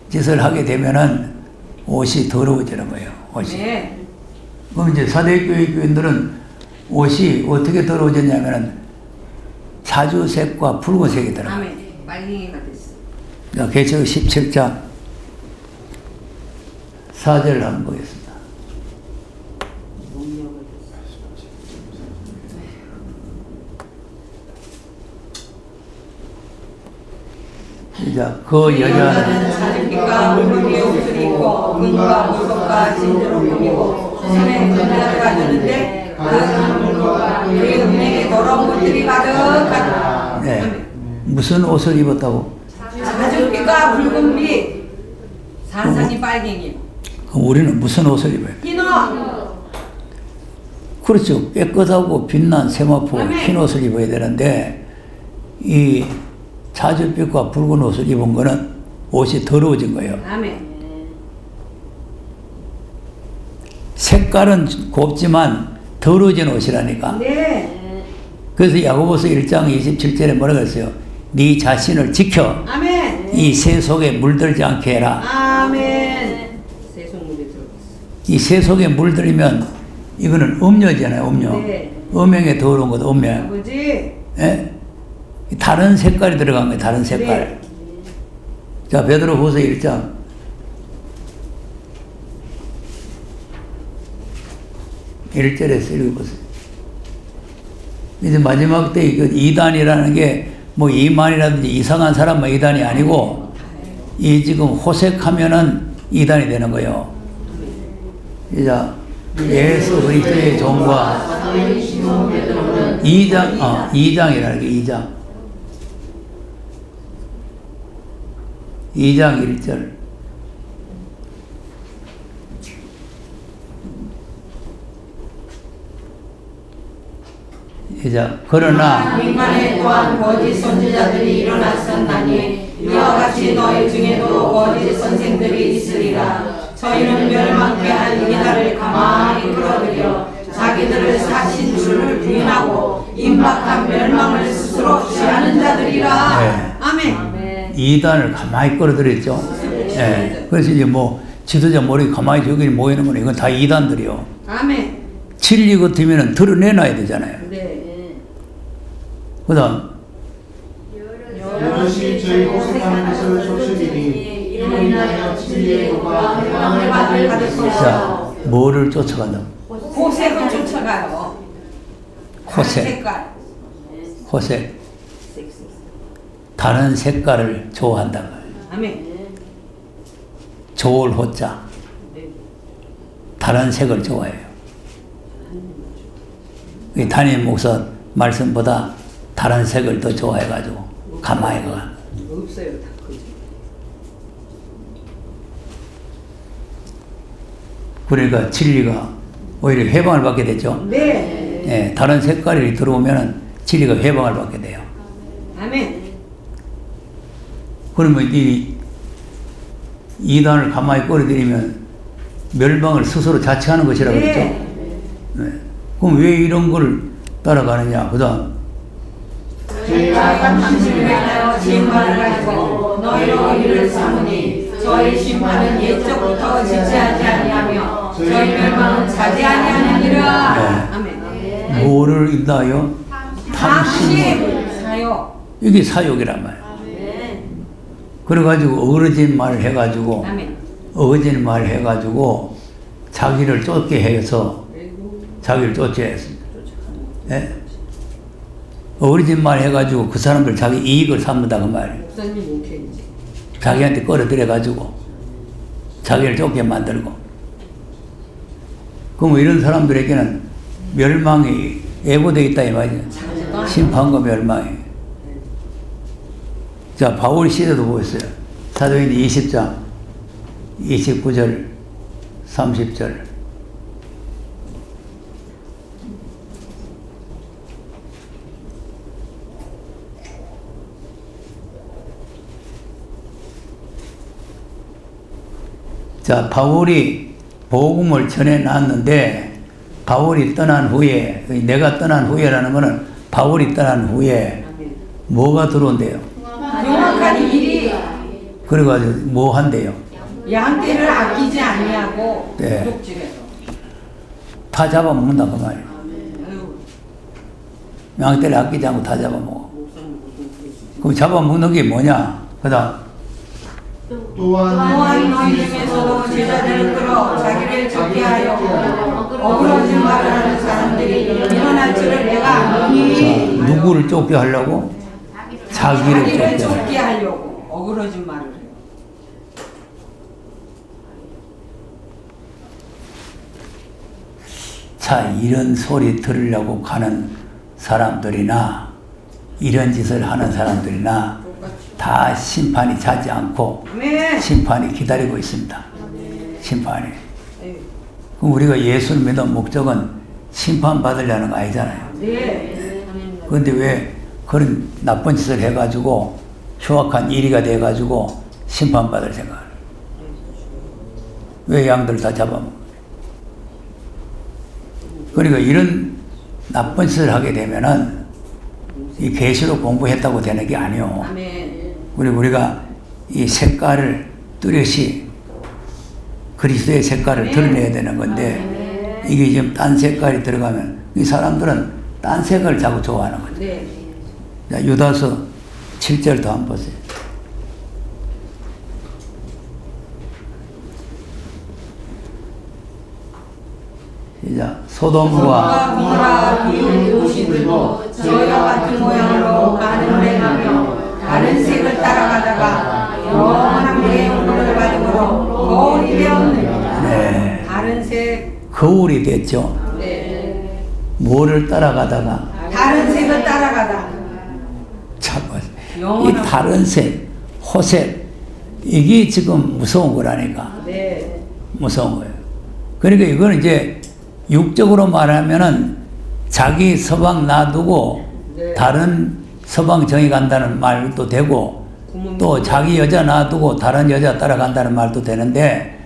짓을 하게 되면은 옷이 더러워지는 거예요. 옷이. 네. 그럼 이제 사대교회 교인들은 옷이 어떻게 더러워졌냐면은 자주색과 붉은색이 들어가요. 아멘. 빨갱이가 됐어. 자, 계시록 17장 4절 한번 보겠습니다. 목욕을 됐어. 시작. 그 여자는 자주빛과 붉은 옷을 입고 금과 보석과 진주로 꾸미고 손에 금자를 가졌는데 그 그의 은행에 더러운 것들이 가득하다. 네. 무슨 옷을 입었다고? 자주빛과 붉은 빛. 산산이 빨갱이. 그럼 우리는 무슨 옷을 입어요? 흰옷. 그렇죠. 깨끗하고 빛난 세마포 흰 옷을 입어야 되는데 이 자주빛과 붉은 옷을 입은 거는 옷이 더러워진 거예요. 아멘. 색깔은 곱지만 더러워진 옷이라니까. 네. 그래서 야고보서 1장 27절에 뭐라고 했어요? 네 자신을 지켜 아멘. 이 새 속에 물들지 않게 해라. 아멘. 세속물에 들어갔어. 이 새 속에 물들이면 이거는 음료잖아요. 음료. 네. 음행에 더러운 것 음료. 아버지. 예? 다른 색깔이 들어간 거예요. 다른 색깔. 네. 자, 베드로후서 1장 1절에서 읽어보세요. 이제 마지막 때 그 이단이라는 게 뭐 이만이라든지 이상한 사람만 이단이 아니고 이 지금 호색하면은 이단이 되는 거예요. 자, 예수 그리스도의 종과 2장이라는 게 2장. 2장 1절. 시작. 그러나 민간에 또한 거짓 선지자들이 일어났었나니 이와 같이 너희 중에도 거짓 선생들이 있으리라. 저희는 멸망케 한 이달을 가만히 끌어들여 자기들을 사신 주를 부인하고 임박한 멸망을 스스로 취하는 자들이라. 네. 아멘. 이단을 가만히 끌어들였죠. 예. 그래서 이제 뭐 지도자 머리 가만히 저기 모이는 건 이건 다 이단들이요. 아멘. 진리 같으면 드러내놔야 되잖아요. 네. 그 다음, 여럿이 저희 고생하는 것을 쫓으리니 이로 인하여 진리의 도가 해방을 받을 것이라. 자, 뭐를 쫓아간다? 호색을 쫓아가요. 호색. 색깔. 호색. 다른 색깔을 좋아한다. 아멘. 좋을 호자. 다른 색을 좋아해요. 이 담임 목사 말씀보다 다른 색을 더 좋아해가지고 가만히 가. 없어요, 다 그죠. 그러니까 진리가 오히려 해방을 받게 되죠. 네. 예, 다른 색깔이 들어오면은 진리가 해방을 받게 돼요. 아멘. 그러면 이 이단을 가만히 끌어들이면 멸망을 스스로 자처하는 것이라고 그랬죠. 네. 그럼 왜 이런 걸 따라가느냐? 그다음 저희가 당신을 향하여 진말을 가지고 너희로 이를 삼으니 저희 심판은 옛적부터 지체하지 아니하며 저희 멸망은 자지 아니하느니라. 네. 아멘. 뭐를 인다하여? 탐심을. 사요. 이게 사욕이란 말이에요. 그래가지고 어그러진 말을 해가지고 아멘. 어거진 말을 해가지고 자기를 쫓게 해서 자기를 쫓게 했습니다. 예? 어그러진 말 해가지고 그 사람들 자기 이익을 삼는다 그 말이에요. 목사님 목회인지. 자기한테 끌어들여가지고 자기를 쫓게 만들고. 그럼 이런 사람들에게는 멸망이 예고되어 있다 이 말이죠. 심판과 멸망이. 자, 바울 시대도 보였어요. 사도행전 20장 29절 30절. 자, 바울이 복음을 전해 놨는데 바울이 떠난 후에, 내가 떠난 후에라는 것은 바울이 떠난 후에 뭐가 들어온대요? 명확한 일이 그래가지고 뭐 한대요? 양떼를 아끼지 아니하고 네. 독질해서. 다 잡아먹는다 그 말이에요. 아유, 양떼를 아끼지 않고 다 잡아먹어. 그럼 잡아먹는 게 뭐냐? 그 다음 또한 너희 중에서도 제자들을 끌어 자기를 적게 하여 어그러진 말을 하는 사람들이 일어날 줄을 내가 아노니. 자, 누구를 쫓게 하려고? 자기를 자기를 쫓게 하려고. 적게 하려고 어그러진 말을 해요. 자, 이런 소리 들으려고 가는 사람들이나 이런 짓을 하는 사람들이나 다 심판이 자지 않고 아멘. 심판이 기다리고 있습니다. 심판이. 네. 그럼 우리가 예수를 믿는 목적은 심판받으려는 거 아니잖아요. 네. 그런데 왜 그런 나쁜 짓을 해가지고 흉악한 일이가 돼가지고 심판받을 생각을 해요? 왜 양들 다 잡아먹어? 그러니까 이런 나쁜 짓을 하게 되면은 이 계시록 공부했다고 되는 게 아니요. 아멘. 그리고 우리가 이 색깔을 뚜렷이 그리스도의 색깔을 드러내야 되는 건데 이게 지금 딴 색깔이 들어가면 이 사람들은 딴 색을 자꾸 좋아하는 거죠. 네. 자, 유다서 7절 더 한번 보세요. 시작. 소돔과 고모라 비운 도시들도 저희와 같은 모양으로 가는을 행하며 다른 색을 따라가다가 영원한 의 용도를 가지고 거울이 되었느니라. 네. 다른 색. 거울이 됐죠. 네. 뭐를 따라가다가 다른 색을 따라가다. 참, 이 다른 색, 호색 이게 지금 무서운 거라니까. 네. 무서운 거예요. 그러니까 이거는 이제 육적으로 말하면은 자기 서방 놔두고 네. 다른 서방 정이 간다는 말도 되고 또 자기 여자 놔두고 다른 여자 따라간다는 말도 되는데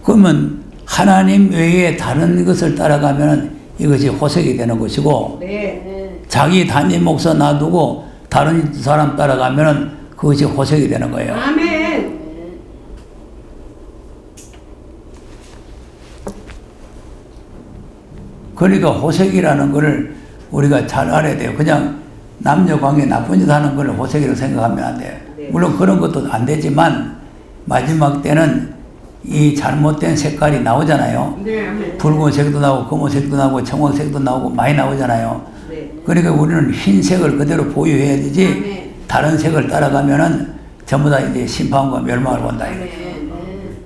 그러면 하나님 외에 다른 것을 따라가면 이것이 호색이 되는 것이고 네. 자기 담임 목사 놔두고 다른 사람 따라가면 그것이 호색이 되는 거예요. 아멘. 그러니까 호색이라는 것을 우리가 잘 알아야 돼요. 그냥 남녀 관계 나쁜 짓 하는 걸 호색이라고 생각하면 안 돼요. 네. 물론 그런 것도 안 되지만 마지막 때는 이 잘못된 색깔이 나오잖아요. 네. 아멘. 붉은색도 나오고 검은색도 나오고 청황색도 나오고 많이 나오잖아요. 네. 그러니까 우리는 흰색을 그대로 보유해야 되지 아멘. 다른 색을 따라가면은 전부 다 이제 심판과 멸망을 본다. 이거예요. 아멘.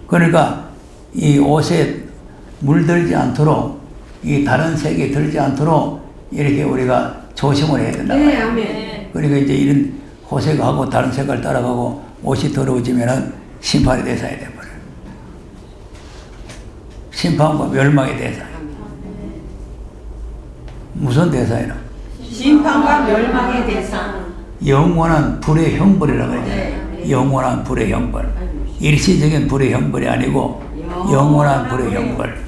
그러니까 이 옷에 물들지 않도록 이 다른 색이 들지 않도록 이렇게 우리가 조심을 해야 된다. 네. 아멘. 그러니까 이제 이런 호색하고 다른 색깔 따라가고 옷이 더러워지면은 심판의 대상이 돼버려요. 심판과 멸망의 대상. 무슨 대상이라? 심판과 멸망의 대상. 영원한 불의 형벌이라고 그러잖아요. 네. 영원한 불의 형벌. 일시적인 불의 형벌이 아니고 영원한 불의 형벌.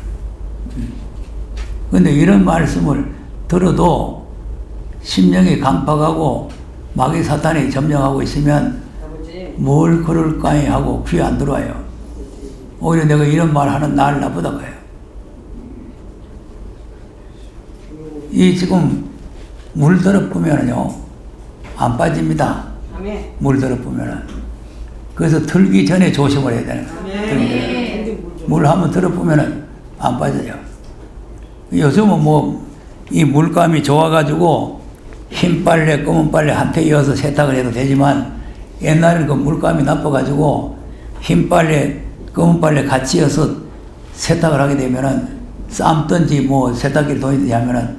근데 이런 말씀을 들어도 심령이 강팍하고 마귀 사탄이 점령하고 있으면 아버지. 뭘 그럴까 하고 귀에 안 들어와요. 오히려 내가 이런 말 하는 날 나쁘다고 해요. 이 지금 물 더럽으면요 안 빠집니다. 아멘. 물 더럽으면은. 그래서 들기 전에 조심을 해야 되는 거예요. 들기 전에. 물 한번 더럽으면은 안 빠져요. 요즘은 뭐 이 물감이 좋아가지고 흰 빨래, 검은 빨래 한테 이어서 세탁을 해도 되지만 옛날에는 그 물감이 나빠가지고 흰 빨래, 검은 빨래 같이 이어서 세탁을 하게 되면은 삶든지 뭐 세탁기를 돌리든지 하면은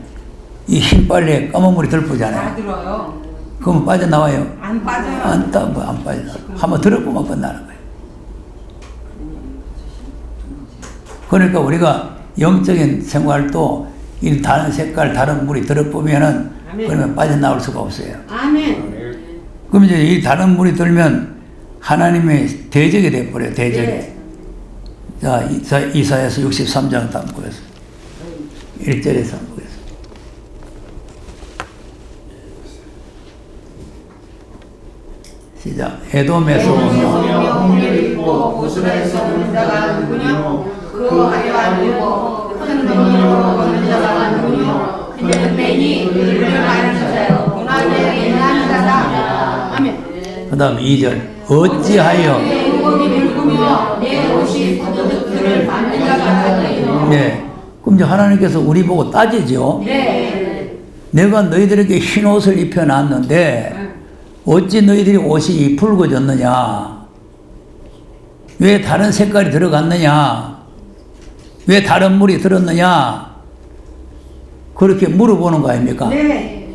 이 흰 빨래에 검은 물이 다 들어오잖아요. 들어요. 그러면 빠져나와요. 안 빠져요. 안 빠져. 한번 들어보면 끝나는 거예요. 그러니까 우리가 영적인 생활도 이 다른 색깔, 다른 물이 들어보면은 아멘. 그러면 빠져나올 수가 없어요. 아멘. 그럼 이제 이 다른 물이 들면 하나님의 대적이 돼버려요. 대적이. 네. 자, 이사야서 63장 한번 보겠습니다. 1절에서 한번 보겠습니다. 시작. 에돔에서 오며 홍해를 입고 보스라에서 오는 자가 누구냐? 그 화려한 일고 큰 능력으로 걷는 자가 누구냐? 그는 맹이 그를 말하는 자요. 고난에 인한 자다. 아멘. 그 다음 2절. 어찌하여 내 의복이 늙으며 내 옷이 부드득들을 받는 자가 누구냐? 네. 그럼 이제 하나님께서 우리 보고 따지죠. 네. 내가 너희들에게 흰 옷을 입혀놨는데 어찌 너희들이 옷이 붉어졌느냐? 왜 다른 색깔이 들어갔느냐? 왜 다른 물이 들었느냐? 그렇게 물어보는 거 아닙니까? 네.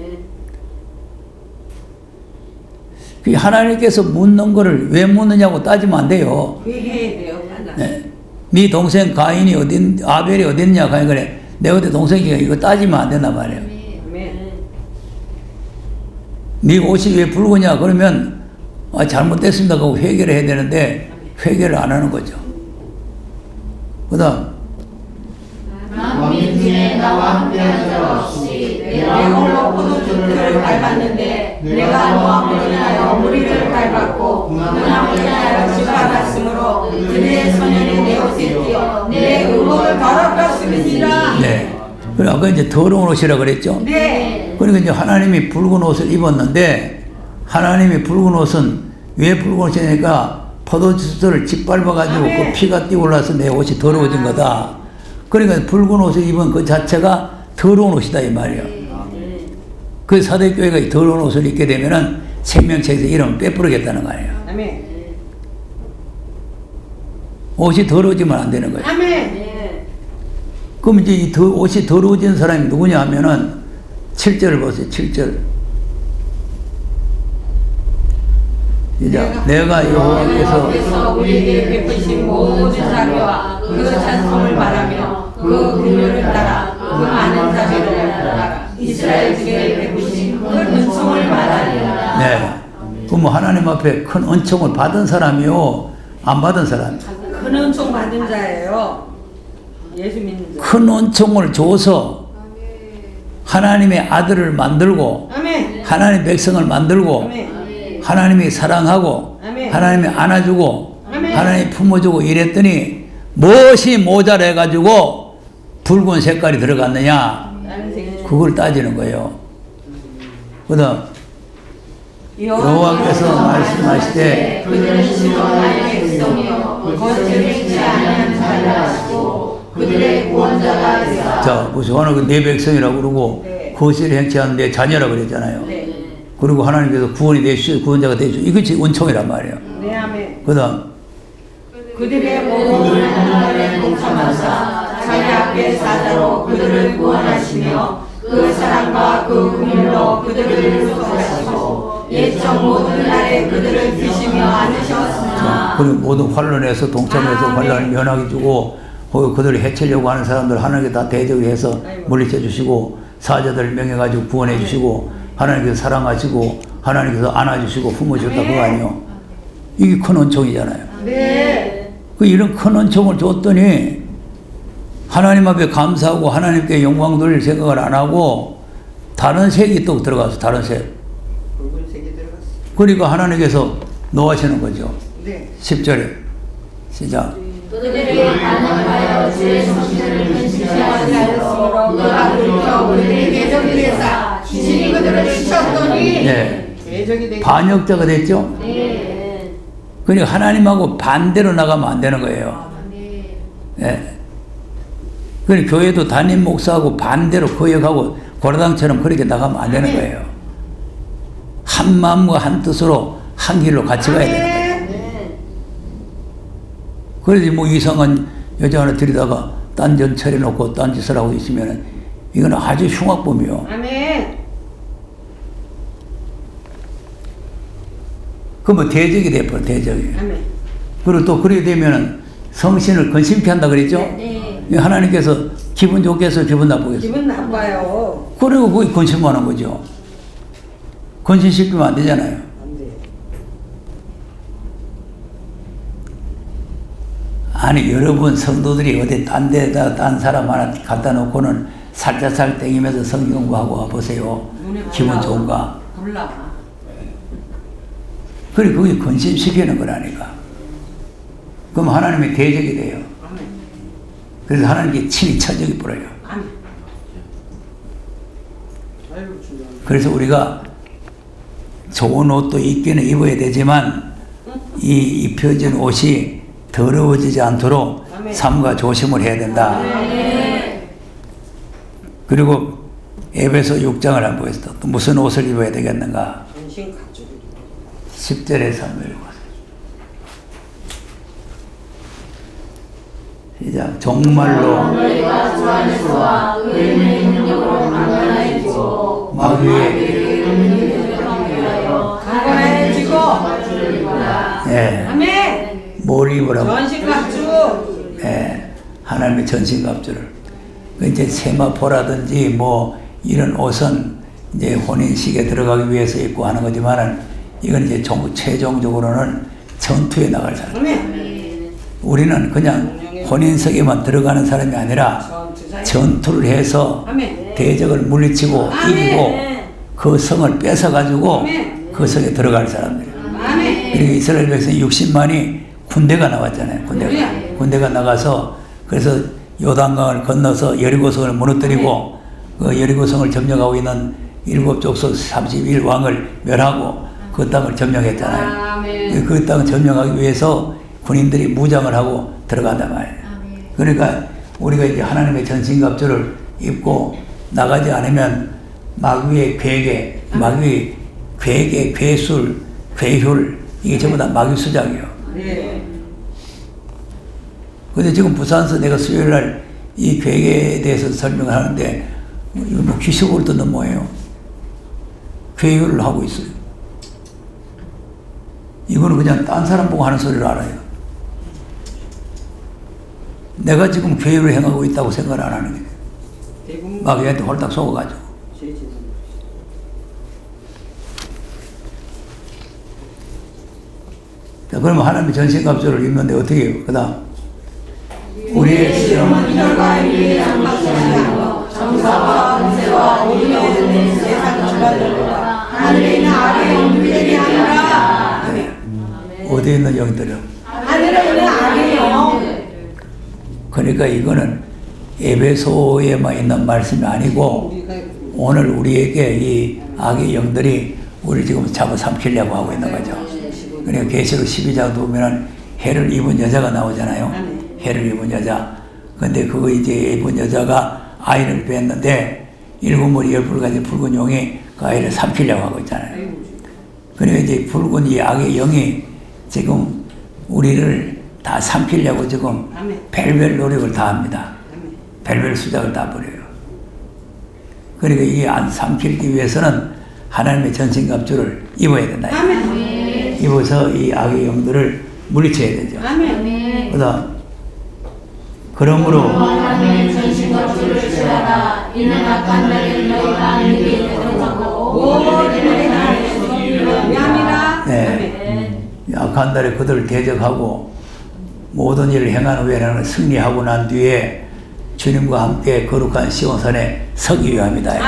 그 하나님께서 묻는 거를 왜 묻느냐고 따지면 안 돼요. 회개해야 돼요. 네. 네 동생 가인이 아벨이 어딨냐? 가인 그래. 내 어디 동생이가 이거 따지면 안 된단 말이에요. 아멘. 네 옷이 왜 붉으냐? 그러면 잘못됐습니다. 그거 회개를 해야 되는데 회개를 안 하는 거죠. 그 다음 만민 중에 나와 함께하는 자가 없이 내가 홀로 포도주를 밟았는데 내가 노함으로 인하여 무리를 밟았고 문함으로 인하여 짓밟았으므로 그들의 소년이 내 옷에 띄어 내 의복을 더럽혔음이니라. 네. 그래 아까 이제 더러운 옷이라 그랬죠. 네. 그러니까 이제 하나님이 붉은 옷을 입었는데 하나님이 붉은 옷은 왜 붉은 옷이니까 포도주스를 짓밟아가지고 그 피가 뛰어올라서 내 옷이 더러워진 거다. 그러니까 붉은 옷을 입은 그 자체가 더러운 옷이다 이 말이에요. 그 사대교회가 더러운 옷을 입게 되면은 생명책에서 이름을 빼부르겠다는 거 아니에요. 아멘. 옷이 더러워지면 안 되는 거예요. 아멘. 그럼 이제 이 옷이 더러워진 사람이 누구냐 하면은 7절을 보세요. 7절. 시작. 내가 여호와께서 우리에게 베푸신 모든 자비와 그 찬송을 말하며 그 긍휼을 따라 그 많은 자비를 따라 이스라엘 중에 베푸신 큰 은총을 말하리라. 네. 그럼 하나님 앞에 큰 은총을 받은 사람이요, 안 받은 사람? 큰 큰 은총 받은 자예요. 예수 믿는 자. 큰 은총을 줘서 하나님의 아들을 만들고 아멘. 하나님의 백성을 만들고 아멘. 하나님이 사랑하고 아멘. 하나님이 안아주고 아멘. 하나님이 품어주고 이랬더니 무엇이 모자라가지고 붉은 색깔이 들어갔느냐, 다른 생일. 그걸 따지는 거예요. 그 다음 여호와께서 말씀하시되 그들은 실로 나의 백성이요 거짓을 행치 아니하는 자라 하시고 그들의 구원자가 되사. 자, 무슨 하나님 내 백성이라고 그러고 네. 거짓을 행치 않는 내 자녀라고 그랬잖아요. 네. 그리고 하나님께서 구원이 되시오, 구원자가 되시오. 이것이 은총이란 말이에요. 네, 아멘. 그 다음 그들의 모든 하나님의 동참하사 자기 앞에 사자로 그들을 구원하시며 그 사랑과 그 긍휼로 그들을 구속하시고 옛적 모든 날에 그들을 드시며 안으셨으나. 그리고 모든 환란에서 동참해서 환란을 면하게 주고 그들을 해치려고 하는 사람들 하나님께 다 대적을 해서 물리쳐 주시고 사자들을 명해가지고 구원해 주시고 하나님께서 사랑하시고 하나님께서 안아주시고 품어주셨다, 그거 아니요. 이게 큰 은총이잖아요. 네. 그 이런 큰 은총을 줬더니 하나님 앞에 감사하고 하나님께 영광 돌릴 생각을 안 하고 다른 색이 또 들어가서 다른 색. 붉은색이 들어갔어. 그러니까 하나님께서 노하시는 거죠. 네. 10절에 시작. 그들에게 반응하여 주의 정신을 근심하지 하였으므로 그가 돌이켜 그들의 대적이 되사 친히 그들을 치셨더니. 네. 대적이 되고. 반역자가 됐죠. 네. 그러니까 하나님하고 반대로 나가면 안 되는 거예요. 네. 예. 그러니까 교회도 담임 목사하고 반대로 거역하고 고라당처럼 그렇게 나가면 안 되는 거예요. 한 마음과 한 뜻으로 한 길로 같이 가야 되는 거예요. 네. 그래서 뭐 이상한 여자 하나 들이다가 딴전 차려놓고 딴짓을 하고 있으면 이건 아주 흉악범이요. 아멘. 그러면 대적이 돼버려, 대적이. 아멘. 그리고 또 그렇게 되면은 성신을 근심케 한다 그랬죠? 네. 하나님께서 기분 좋게 해서 기분 나쁘게 해서. 기분 나빠요. 그리고 그게 근심하는 거죠. 근심시키면 안 되잖아요. 안 돼. 아니, 여러분 성도들이 어디 딴 데다 딴 사람 하나 갖다 놓고는 살짝살 땡기면서 성경 공부하고 와보세요. 기분 좋은가? 몰라. 그래, 그게 근심시키는 거라니까. 그럼 하나님의 대적이 돼요. 아멘. 그래서 하나님께 친히 쳐적이 불어요. 아멘. 아이고 주여. 그래서 우리가 좋은 옷도 입기는 입어야 되지만 이 입혀진 옷이 더러워지지 않도록 아멘. 삼가 조심을 해야 된다. 네. 그리고 에베소 6장을 한번 보겠습니다. 또 무슨 옷을 입어야 되겠는가? 전신 가죽. 10절에서 한번 읽어보세요. 시작. 정말로 너희가 주 안에서와 그 은혜의 능력으로 강건해지고 마귀에게 강건해지고. 예, 아멘. 뭘 입으라고? 전신 가죽. 예, 하나님의 전신갑주를. 그 이제 세마포라든지 뭐 이런 옷은 이제 혼인식에 들어가기 위해서 입고 하는 거지만은 이건 이제 최종적으로는 전투에 나갈 사람. 아멘. 우리는 그냥 혼인석에만 들어가는 사람이 아니라 전투를 해서 아멘. 대적을 물리치고 이기고 그 성을 뺏어가지고 아멘. 그 성에 들어갈 사람들이에요. 아멘. 그리고 이스라엘 백성 60만이 군대가 나왔잖아요. 군대가 나가서 그래서 요단강을 건너서 여리고성을 무너뜨리고 그 여리고성을 점령하고 있는 일곱 족속 31왕을 멸하고 그 땅을 점령했잖아요. 아멘. 그 땅을 점령하기 위해서 군인들이 무장을 하고 들어간단 말이에요. 그러니까 우리가 이제 하나님의 전신갑주를 입고 나가지 않으면 마귀의 괴계, 마귀의 괴계, 괴술, 괴휼 이게 전부 다 마귀 수작이에요. 네. 근데 지금 부산서 내가 수요일 날 이 괴계에 대해서 설명을 하는데 이거 뭐 귀속을 듣는 뭐예요? 괴휼을 하고 있어요. 이거는 그냥 딴 사람 보고 하는 소리를 알아요. 내가 지금 괴휼을 행하고 있다고 생각을 안 하는 거예요. 마귀한테 홀딱 속아가지고. 자, 그러면 하나님의 전신갑주를 입는데 어떻게 해요? 그 다음 우리의 시험은 이들과 위에 장박하지 않고 정사와 권세와 오리와 얻는 세상 주관들과 하늘에 있는 악의 영들이 아니라. 아멘. 어디에 있는 영들이요? 하늘에 있는 악의 영. 그러니까 이거는 에베소에만 있는 말씀이 아니고 오늘 우리에게 이 악의 영들이 우리 지금 잡아삼키려고 하고 있는 거죠. 그러니까 계시록 12장 보면은 해를 입은 여자가 나오잖아요. 해를 입은 여자. 근데 그거 이제 입은 여자가 아이를 뵀는데 일곱 머리 열불 가진 붉은 용이 그 아이를 삼키려고 하고 있잖아요. 그러니까 이제 붉은 이 악의 영이 지금 우리를 다 삼키려고 지금 별별 노력을 다 합니다. 별별 수작을 다 벌여요. 그러니까 이게 안 삼키기 위해서는 하나님의 전신갑주를 입어야 된다. 입어서 이 악의 영들을 물리쳐야 되죠. 그다음 그러므로 하나님의 전신갑주를 취하라. 이는 악한 날에 너희가 믿게 되도록하고 모든 일에 나를 섬기려 함이라. 네, 악한 날에 그들을 대적하고 모든 일을 행한 후에는 승리하고 난 뒤에 주님과 함께 거룩한 시온산에 서기 위함이다.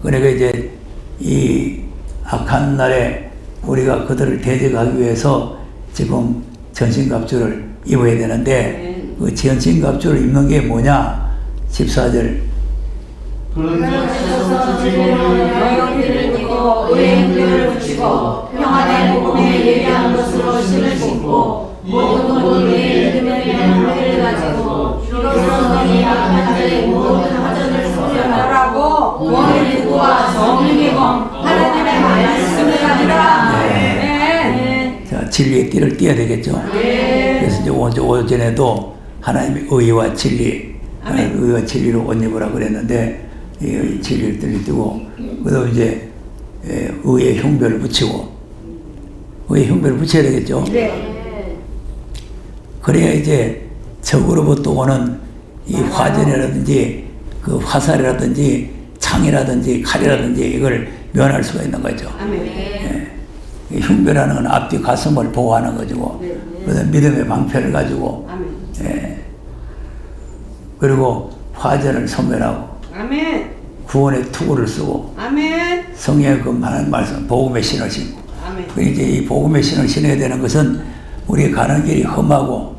그러니까 이제 이 악한 날에 우리가 그들을 대적하기 위해서 지금 전신갑주를 입어야 되는데 그 전신갑주를 입는 게 뭐냐? 14절 그러셔서 너희를 믿고 의의 행렬을 붙이고 평안의 복음에 예비한 것으로 신을 신고 모든 의의 믿음에 대한 회를 가지고 이로써 너희 악한 자의 모든 화전을 소멸하라고 너희 누구와 성령의 검 하나님의 말씀을 가지라. 자, 진리의 띠를 띠어야 되겠죠. 그래서 이제 오전에도 하나님의 의와 진리, 하나님의 의와 진리로 옷 입으라 그랬는데 이 진리를 띠고 그다음 이제 의의 흉배를 붙이고 의의 흉배를 붙여야 되겠죠. 그래야 이제 적으로부터 오는 이 화전이라든지 그 화살이라든지 창이라든지 칼이라든지 이걸 면할 수가 있는 거죠. 이 흉배라는 건 앞뒤 가슴을 보호하는 거고, 그다음 믿음의 방패를 가지고, 그리고 화전을 소멸하고, 구원의 투구를 쓰고, 성령의 그 많은 말씀, 복음의 신을 신고. 이제 이 복음의 신을 신어야 되는 것은 우리 가는 길이 험하고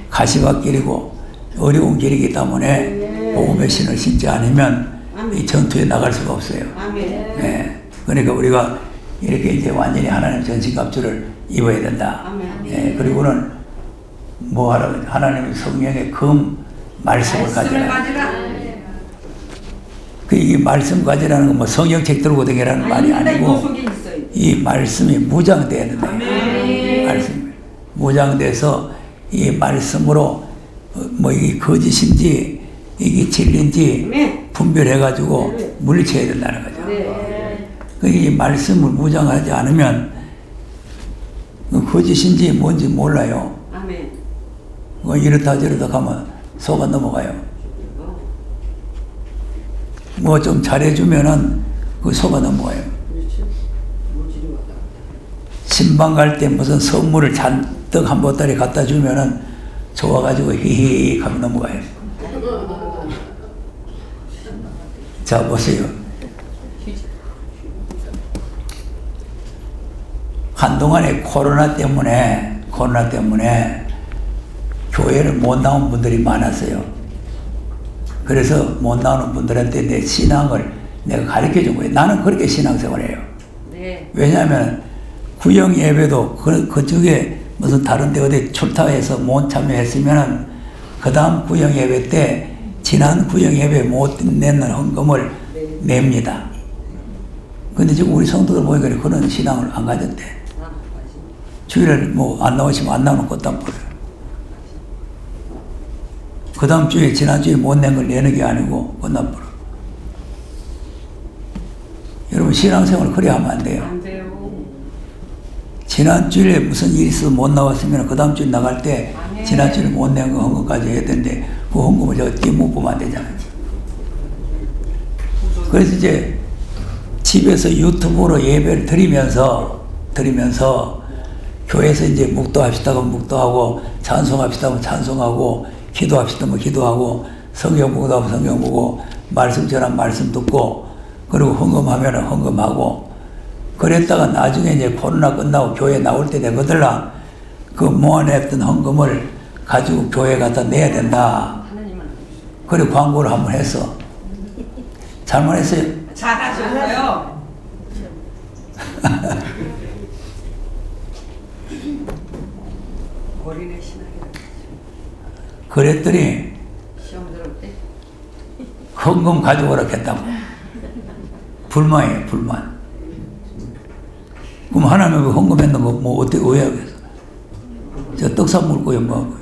가시밭길이고 어려운 길이기 때문에 복음의 신을 신지 않으면 이 전투에 나갈 수가 없어요. 그러니까 우리가 이렇게 이제 완전히 하나님 전신갑주를 입어야 된다. 그리고는 뭐 하라? 하나님의 성령의 금 말씀을 가지라. 이 말씀 가지라는 건 뭐 성경책 들고 다니라는 말이 아니고 이 말씀이 무장돼야 된다. 말씀 무장돼서 이 말씀으로 뭐 이게 거짓인지 이게 진리인지 분별해가지고 물리쳐야 된다는 거죠. 이 말씀을 무장하지 않으면 거짓인지 뭔지 몰라요. 뭐 이렇다 저렇다 가면 속아 넘어가요. 뭐 좀 잘해주면은 그 속아 넘어가요. 신방 갈 때 무슨 선물을 잔뜩 한 보따리 갖다 주면은 좋아가지고 히히 하고 넘어가요. 자, 보세요. 한동안에 코로나 때문에 교회를 못 나온 분들이 많았어요. 그래서 못 나오는 분들한테 내 신앙을 내가 가르쳐 준 거예요. 나는 그렇게 신앙생활을 해요. 왜냐하면 구역 예배도 그쪽에 무슨 다른 데 어디 출타해서 못 참여했으면은 그 다음 구역 예배 때 지난 구역 예배 못 내는 헌금을 냅니다. 근데 지금 우리 성도들 보니까 그런 신앙을 안 가졌대. 주일에 뭐 안 나오시면 안 나오는 것도 안 보여요. 그 다음 주에 지난주에 못 낸 걸 내는 게 아니고 끝난 거라. 여러분 신앙생활 그래 하면 안 돼요. 지난주에 무슨 일이 있어서 못 나왔으면 그 다음 주에 나갈 때 지난주에 못 낸 거 헌금까지 해야 되는데 그 헌금을 제가 뒷못 보면 안 되잖아요. 그래서 이제 집에서 유튜브로 예배를 드리면서 교회에서 이제 묵도합시다 하면 묵도하고 찬송합시다 하면 찬송하고 기도합시다 뭐 기도하고 성경 보고도 하고 성경 보고 말씀 전하면 말씀 듣고 그리고 헌금하면 헌금하고 그랬다가 나중에 이제 코로나 끝나고 교회 나올 때 되거들라 그 모아냈던 헌금을 가지고 교회 갖다 내야 된다. 그래 광고를 한번 했어. 잘못했어요? 잘하셨어요. 어린애 신학이라 그랬더니 시험 들을 때 헌금 가져오라 했다고. 불만이에요, 불만. 그럼 하나님이 헌금했는 거 뭐 어떻게 오해하겠어? 저 떡사 물고요, 뭐.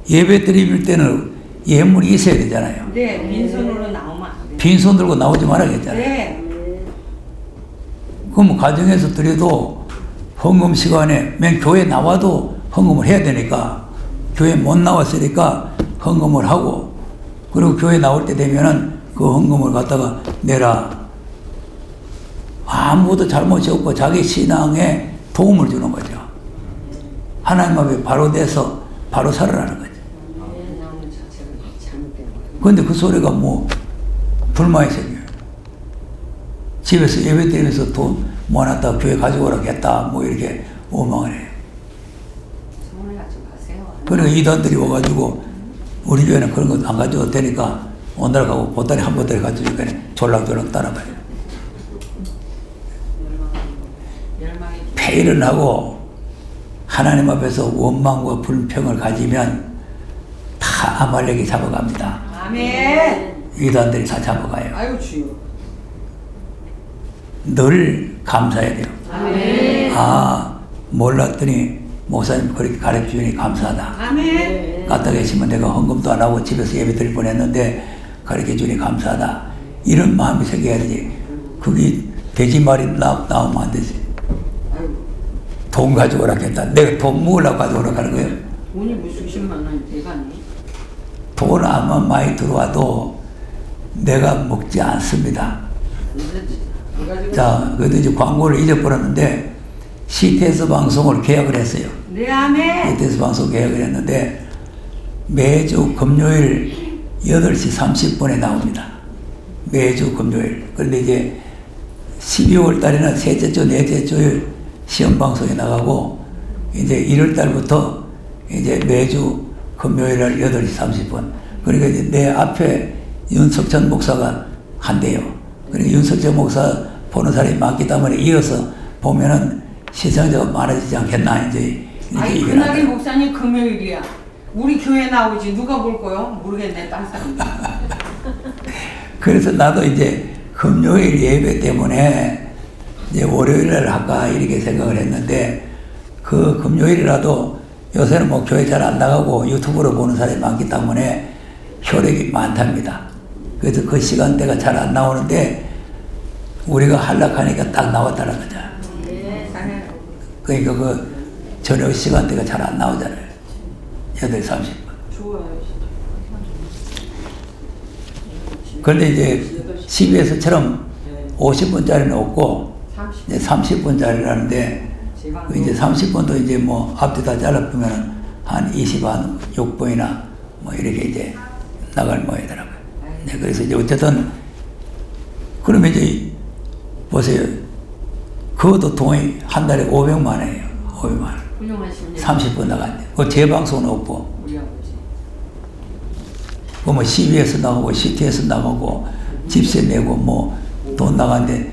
예배 드릴 때는 예물이 있어야 되잖아요. 네, 빈손으로 나오면 안 돼요. 빈손 들고 나오지 말아야겠잖아요. 네. 그럼 가정에서 드려도 헌금 시간에 맨 교회 나와도 헌금을 해야 되니까 교회 못 나왔으니까 헌금을 하고 그리고 교회 나올 때 되면은 그 헌금을 갖다가 내라. 아무것도 잘못이 없고 자기 신앙에 도움을 주는 거죠. 하나님 앞에 바로 돼서 바로 살아나는 거죠. 그런데 그 소리가 뭐 불만이 생겨요. 집에서 예배 드리면서 돈 모아놨다가 교회 가져오라고 했다 뭐 이렇게 오망을 해요. 그러니까 이단들이 와가지고 우리 교회는 그런 거 안 가져도 되니까 오늘 가고 보따리 한 보따리 가져오니까 졸랑졸랑 따라가요. 폐일을 하고 하나님 앞에서 원망과 불평을 가지면 다 아말렉이 잡아갑니다. 아멘. 이단들이 다 잡아가요. 아유 주여. 늘 감사해야 돼요. 아멘. 아 몰랐더니 목사님 그렇게 가르쳐주니 감사하다. 아멘. 갖다 계시면 내가 헌금도 안 하고 집에서 예배 드릴 뻔했는데 가르쳐주니 감사하다. 이런 마음이 생겨야지. 그게 돼지 말이 나오면 안 되지. 돈 가져오라 했다. 내가 돈 모으려고 가져오라 하는 거예요. 돈이 무슨 10만 원이 돼가니? 돈 아마 많이 들어와도 내가 먹지 않습니다. 자, 그래도 이제 광고를 잊어버렸는데 CTS 방송을 계약을 했어요. 네, 아멘. CTS 방송 계약을 했는데 매주 금요일 8시 30분에 나옵니다. 매주 금요일. 그런데 이제 12월 달에는 셋째 주, 넷째 주일 시험 방송에 나가고 이제 1월 달부터 이제 매주 금요일 날 8시 30분. 그러니까 이제 내 앞에 윤석천 목사가 한대요. 그러니까 윤석천 목사 보는 사람이 많기 때문에 이어서 보면은 시청자가 많아지지 않겠나 이제 이렇게 아니 얘기를 그날이 하더라고요. 목사님 금요일이야. 우리 교회 나오지 누가 볼 거요? 모르겠네 딴 사람. 그래서 나도 이제 금요일 예배 때문에 이제 월요일을 할까 이렇게 생각을 했는데 그 금요일이라도 요새는 뭐 교회 잘 안 나가고 유튜브로 보는 사람이 많기 때문에 효력이 많답니다. 그래서 그 시간대가 잘 안 나오는데 우리가 하려하니까 딱 나왔다는 거죠. 그러니까 그 저녁 시간대가 잘 안 나오잖아요. 8시 30분. 좋아요. 그런데 이제 CBS처럼 50분짜리는 없고 이제 30분짜리라는데 그 이제 30분도 이제 뭐 앞뒤 다 잘라보면 한 26분이나 뭐 이렇게 이제 나갈 모양이더라고요. 네, 그래서 이제 어쨌든 그러면 이제 보세요. 그것도 돈이 한 달에 500만 원이에요. 500만 원. 훌륭하십니다. 30분 나갔는데 그 재방송은 없고 우리 아버지. 그 뭐 CBS 나가고 CTS 나가고 집세 내고 뭐 돈 나갔는데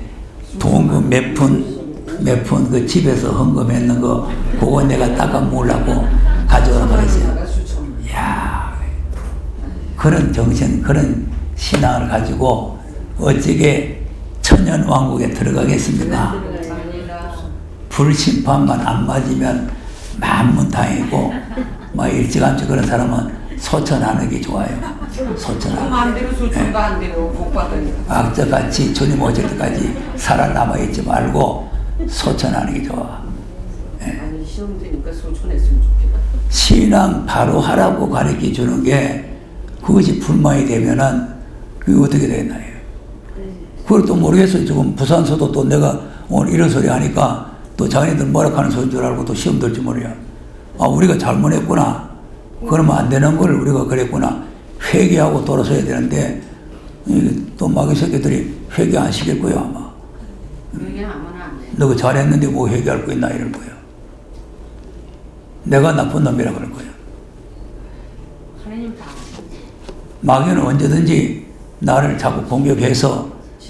돈 그 몇 푼 그 집에서 헌금했는 거 그거 내가 닦아 먹으려고 가져오라고 그랬어요. 이야 그런 정신 그런 신앙을 가지고 어찌게 천년왕국에 들어가겠습니까? 불심판만 안 맞으면 만문다행이고 막 일찌감치 그런 사람은 소천하는 게 좋아요. 소천하는 마음대로 소천도 안 돼요. 복 받으니까. 악자같이 주님 오실 때까지 살아남아 있지 말고 소천하는 게 좋아. 아니 시험 되니까 소천했으면 좋겠다. 신앙 바로 하라고 가르쳐 주는 게 그것이 불만이 되면은 그게 어떻게 되나요? 그것도 모르겠어요. 지금 부산서도 또 내가 오늘 이런 소리 하니까 또 자기네들 뭐라 하는 소리인 줄 알고 또 시험 들지 모르냐. 아, 우리가 잘못했구나. 그러면 안 되는 걸 우리가 그랬구나. 회개하고 돌아서야 되는데, 또 마귀 새끼들이 회개 안 시킬 거야, 아마. 회개하면 안 돼. 너가 잘했는데 뭐 회개할 거 있나 이럴 거야. 내가 나쁜 놈이라 그럴 거야. 하나님 다 마귀는 언제든지 나를 자꾸 공격해서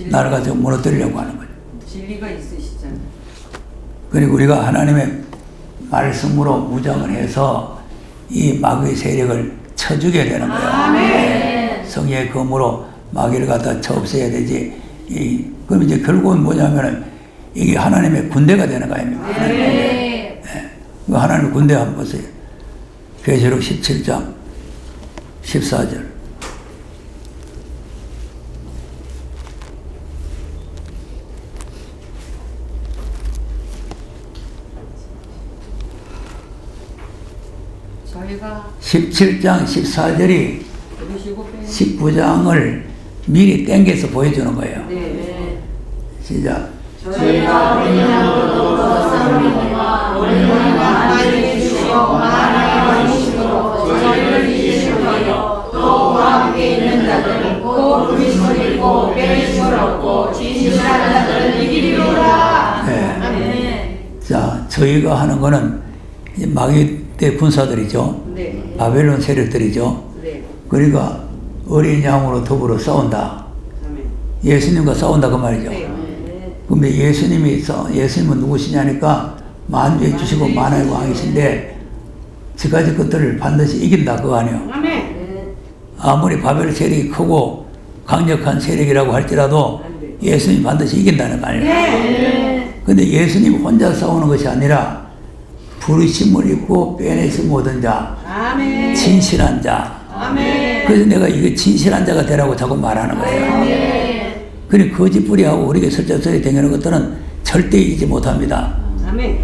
나를 가지고 무너뜨리려고 하는 거야. 진리가 있으시잖아요. 그리고 우리가 하나님의 말씀으로 무장을 해서 이 마귀의 세력을 쳐주게 되는 거야. 아멘. 성령의 검으로 마귀를 갖다 쳐 없애야 되지. 그럼 이제 결국은 뭐냐면은 이게 하나님의 군대가 되는 거 아닙니까? 네. 그 하나님의 군대 한번 보세요. 계시록 17장 14절. 저희가 17장 14절이 그러시고 빼. 19장을 미리 땡겨서 보여주는 거예요. 네. 시작. 저희가 어린양으로 더불어 싸우니와 어린양과 나에게 주시어 만왕의 원이시로 저희를 이기시려 또와 함께 있는 자들 곧 그리스도를 입고 빼내심을 얻고 진실한 자들을 이기리로다. 네. 아멘. 자, 저희가 하는 거는 이제 마귀 때 군사들이죠. 네. 바벨론 세력들이죠. 네. 그러니까 어린 양으로 더불어 싸운다. 아멘. 예수님과 싸운다 그 말이죠. 네. 근데 예수님은 누구시냐니까 만주해 주시고 만왕의 왕이신데 저가지 것들을 반드시 이긴다 그거 아니에요. 아멘. 아무리 바벨 세력이 크고 강력한 세력이라고 할지라도 예수님이 반드시 이긴다는 거 아니에요. 네. 근데 예수님 혼자 싸우는 것이 아니라 부르심을 입고 빼내심 얻은 자, 아멘. 진실한 자. 아멘. 그래서 내가 이거 진실한 자가 되라고 자꾸 말하는 거예요. 아멘. 그러니 거짓부리하고 우리에게 설자설이 댕기는 것들은 절대 이기지 못합니다. 아멘.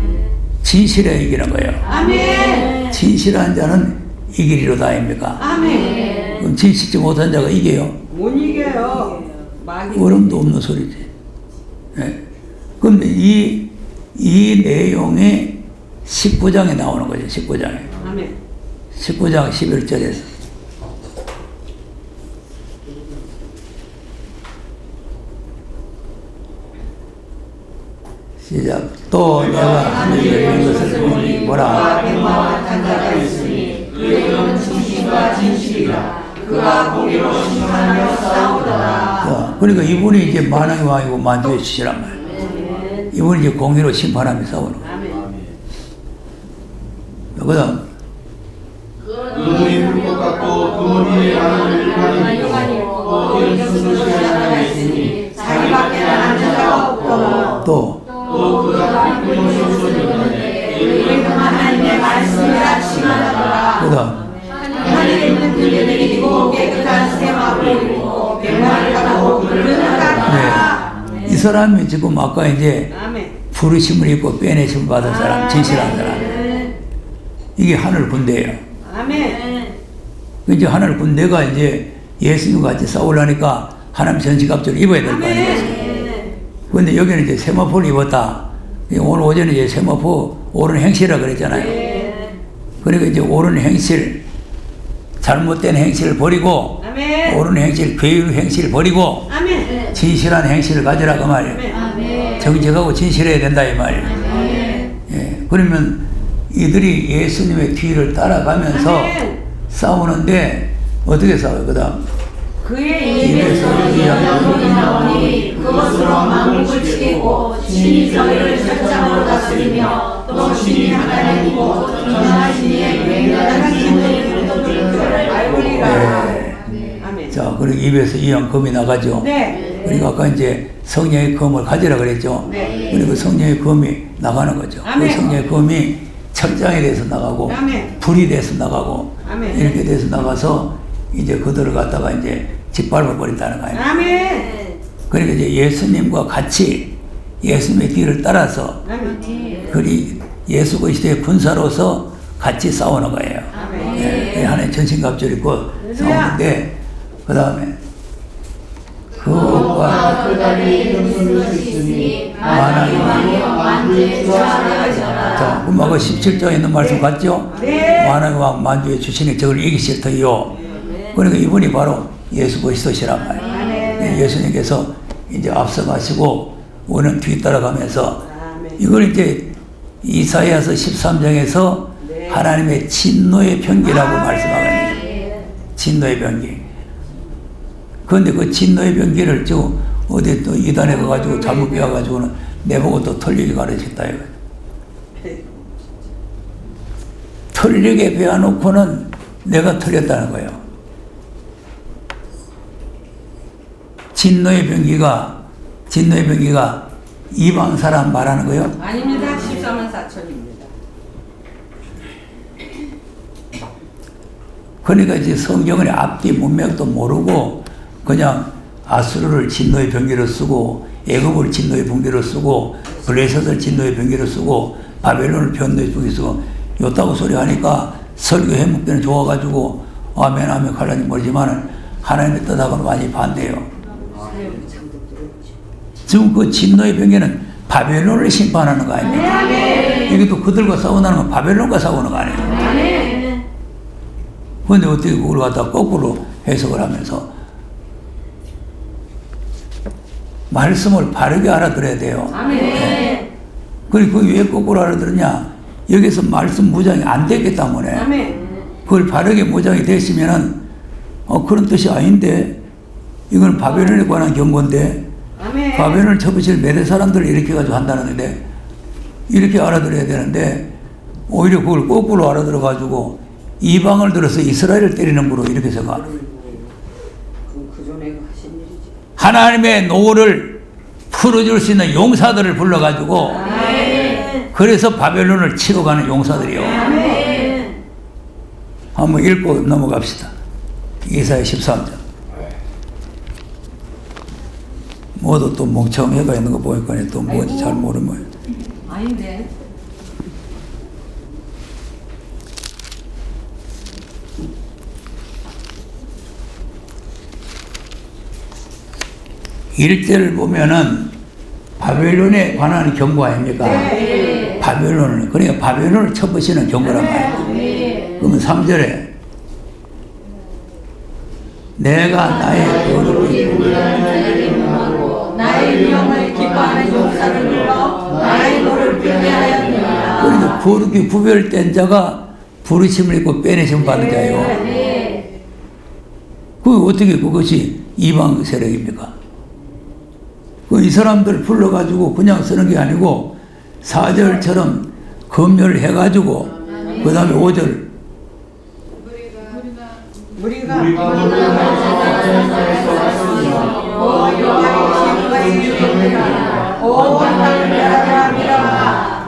진실에 이기는 거예요. 아멘. 진실한 자는 이기리로다 아닙니까? 아멘. 그럼 진실지 못한 자가 이겨요? 못 이겨요. 마귀. 어림도 없는 소리지. 예. 그런데 이 내용이 19장에 나오는 거죠. 19장에. 아멘. 19장 11절에서. 시작. 또 내가 하늘에 열린 것을 보니 뭐라? 백마와 탄 자가 있으니 그의 이름은 진실과 진실이라. 그가 공의로 심판하며 싸우더라. 자, 그러니까 이분이 이제 만왕의 왕이고 만주의 주시란 말이에요. 이분이 이제 공의로 심판하며 싸우는 거예요. 아멘. 그 다음, 눈이 불것 같고 그머리에 하늘을 일관이 있고 이런 수술을 하나 있으니 자기밖에 나는 자가 없고 또, 또 그가 기쁜 소리를 듣는데 우리 하나님의 말씀이라 칭하더라. 그 다음, 하늘에 있는 그들이 이고 깨끗한 세마포 입고 백마를 타고 그를 따르라. 이 사람이 지금 아까 이제 아멘. 부르심을 입고 빼내심을 받은 사람, 진실한 사람. 이게 하늘 군대예요. 아멘. 이제 하늘 군대가 이제 예수님과 같이 싸우려니까 하나님 전시갑주를 입어야 될 거 아니에요. 그런데 여기는 이제 세마포를 입었다. 오늘 오전에 이제 세마포 옳은 행실이라 그랬잖아요. 그러니까 이제 옳은 행실, 잘못된 행실을 버리고 아멘. 옳은 행실, 괴율 행실을 버리고 아멘. 진실한 행실을 가지라 그 말이에요. 아멘. 정직하고 진실해야 된다 이 말이에요. 예, 그러면 이들이 예수님의 뒤를 따라가면서 아멘. 싸우는데 어떻게 싸워요? 그 다음 그의 입에서 입에서 영이 나오니 그것으로 만국을 치고 신이 저희를 철장으로 다스리며 또 신이 하나님이고 전하신 이의 맹렬한 기운의 그를 알고리라. 아멘. 자, 그리고 입에서 이형 검이 나가죠. 네. 그리고 아까 이제 성령의 검을 가지라 그랬죠. 네. 그리고 성령의 검이 나가는 거죠. 그 아멘. 성령의 검이 철장에 대해서 나가고 아멘. 불이 돼서 나가고 아멘. 이렇게 돼서 나가서 이제 그들을 갖다가 이제 짓밟아 버린다는 거예요. 아멘. 그러니까 이제 예수님과 같이 예수님의 뒤를 따라서 아멘. 그리 예수 그리스도의 군사로서 같이 싸우는 거예요. 아멘. 예, 하나님 전신갑주를 입고 싸우는데 그 다음에 그것과 그 다리에 금손을 수 있으니 만왕의 왕이여 만주의 주하나가 자, 마가 17장에 있는 말씀 같죠? 만왕의 왕 만주의 주신이 저를 이기실 터이요. 그러니까 이분이 바로 예수 그리스도시란 말이에요. 예수님께서 이제 앞서가시고 우리는 뒤따라가면서 이걸 이제 이사야서 13장에서 하나님의 진노의 병기라고 말씀하거든요. 진노의 병기. 그런데 그 진노의 병기를 또 어디 또 이단에 가가지고 잘못 배워가지고는 내보고 또 틀리게 가르쳤다 이거. 틀리게 배워놓고는 내가 틀렸다는 거예요. 진노의 병기가 이방 사람 말하는 거예요? 아닙니다. 14만 4천입니다. 그러니까 이제 성경의 앞뒤 문맥도 모르고 그냥 아수르를 진노의 병기로 쓰고 애굽을 진노의 병기로 쓰고 블레셋을 진노의 병기로 쓰고 바벨론을 변노의 병기로 쓰고 요따구 소리 하니까 설교 해묵되는 좋아가지고 아멘 아멘 갈라니 모르지만 하나님의 뜻하고는 많이 반대예요. 지금 그 진노의 병기는 바벨론을 심판하는 거 아닙니까? 이게 또 그들과 싸우는 건 바벨론과 싸우는 거 아니에요? 그런데 어떻게 그걸 갖다 거꾸로 해석을 하면서 말씀을 바르게 알아들어야 돼요. 네. 그리고 왜 거꾸로 알아들었냐? 여기서 말씀 무장이 안 됐기 때문에 그걸 바르게 무장이 됐으면은 그런 뜻이 아닌데 이건 바벨론에 관한 경고인데 바벨론을 쳐부실 메대 사람들을 이렇게 가지고 한다는데 이렇게 알아들어야 되는데 오히려 그걸 거꾸로 알아들어 가지고 이방을 들어서 이스라엘을 때리는 거로 이렇게 생각하는 하나님의 노를 풀어줄 수 있는 용사들을 불러가지고 그래서 바벨론을 치러 가는 용사들이요. 한번 읽고 넘어갑시다. 이사야 13장. 모두 또 멍청해가 있는 거 보니까 또 뭔지 잘 모르면. 아닌데. 일제를 보면은 바벨론에 관한 경고 아닙니까? 바벨론을. 그러니까 바벨론을 쳐부시는 경고란 말이에요. 그러면 3절에 내가 나의 나의 명을 기뻐하는 용사를 불러 나의 노를 빌게 하였느니라. 그러니까 거룩히 구별된 자가 부르심을 입고 빼내심 받은 자예요. 그 어떻게 그것이 이방 세력입니까? 이 사람들 불러가지고 그냥 쓰는 게 아니고 4절처럼 검열을 해가지고 그 다음에 5절 우리가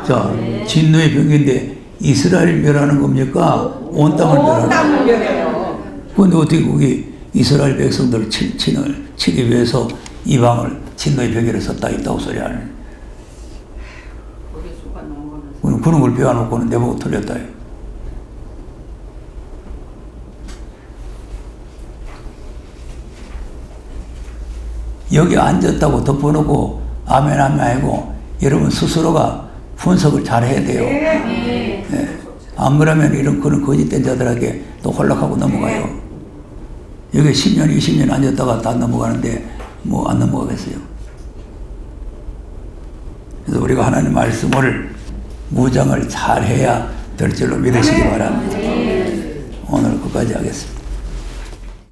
자, 진노의 병인데 이스라엘 멸하는 겁니까? 온 땅을 멸하는 겁니까? 그런데 어떻게 거기 이스라엘 백성들을 치기 위해서 이방을 진노의 병기를 썼다 있다고 소리 하는 그런 걸 배워놓고는 내보고 틀렸다. 여기 앉았다고 덮어놓고 아멘 아멘 하고 여러분 스스로가 분석을 잘 해야 돼요. 네. 안 그러면 이런 그런 거짓된 자들에게 또 홀락하고 넘어가요. 여기 10년 20년 앉았다가 다 넘어가는데 뭐 안 넘어가겠어요. 그래서 우리가 하나님 말씀을 무장을 잘 해야 될 줄로 믿으시기 바랍니다. 오늘 끝까지 하겠습니다.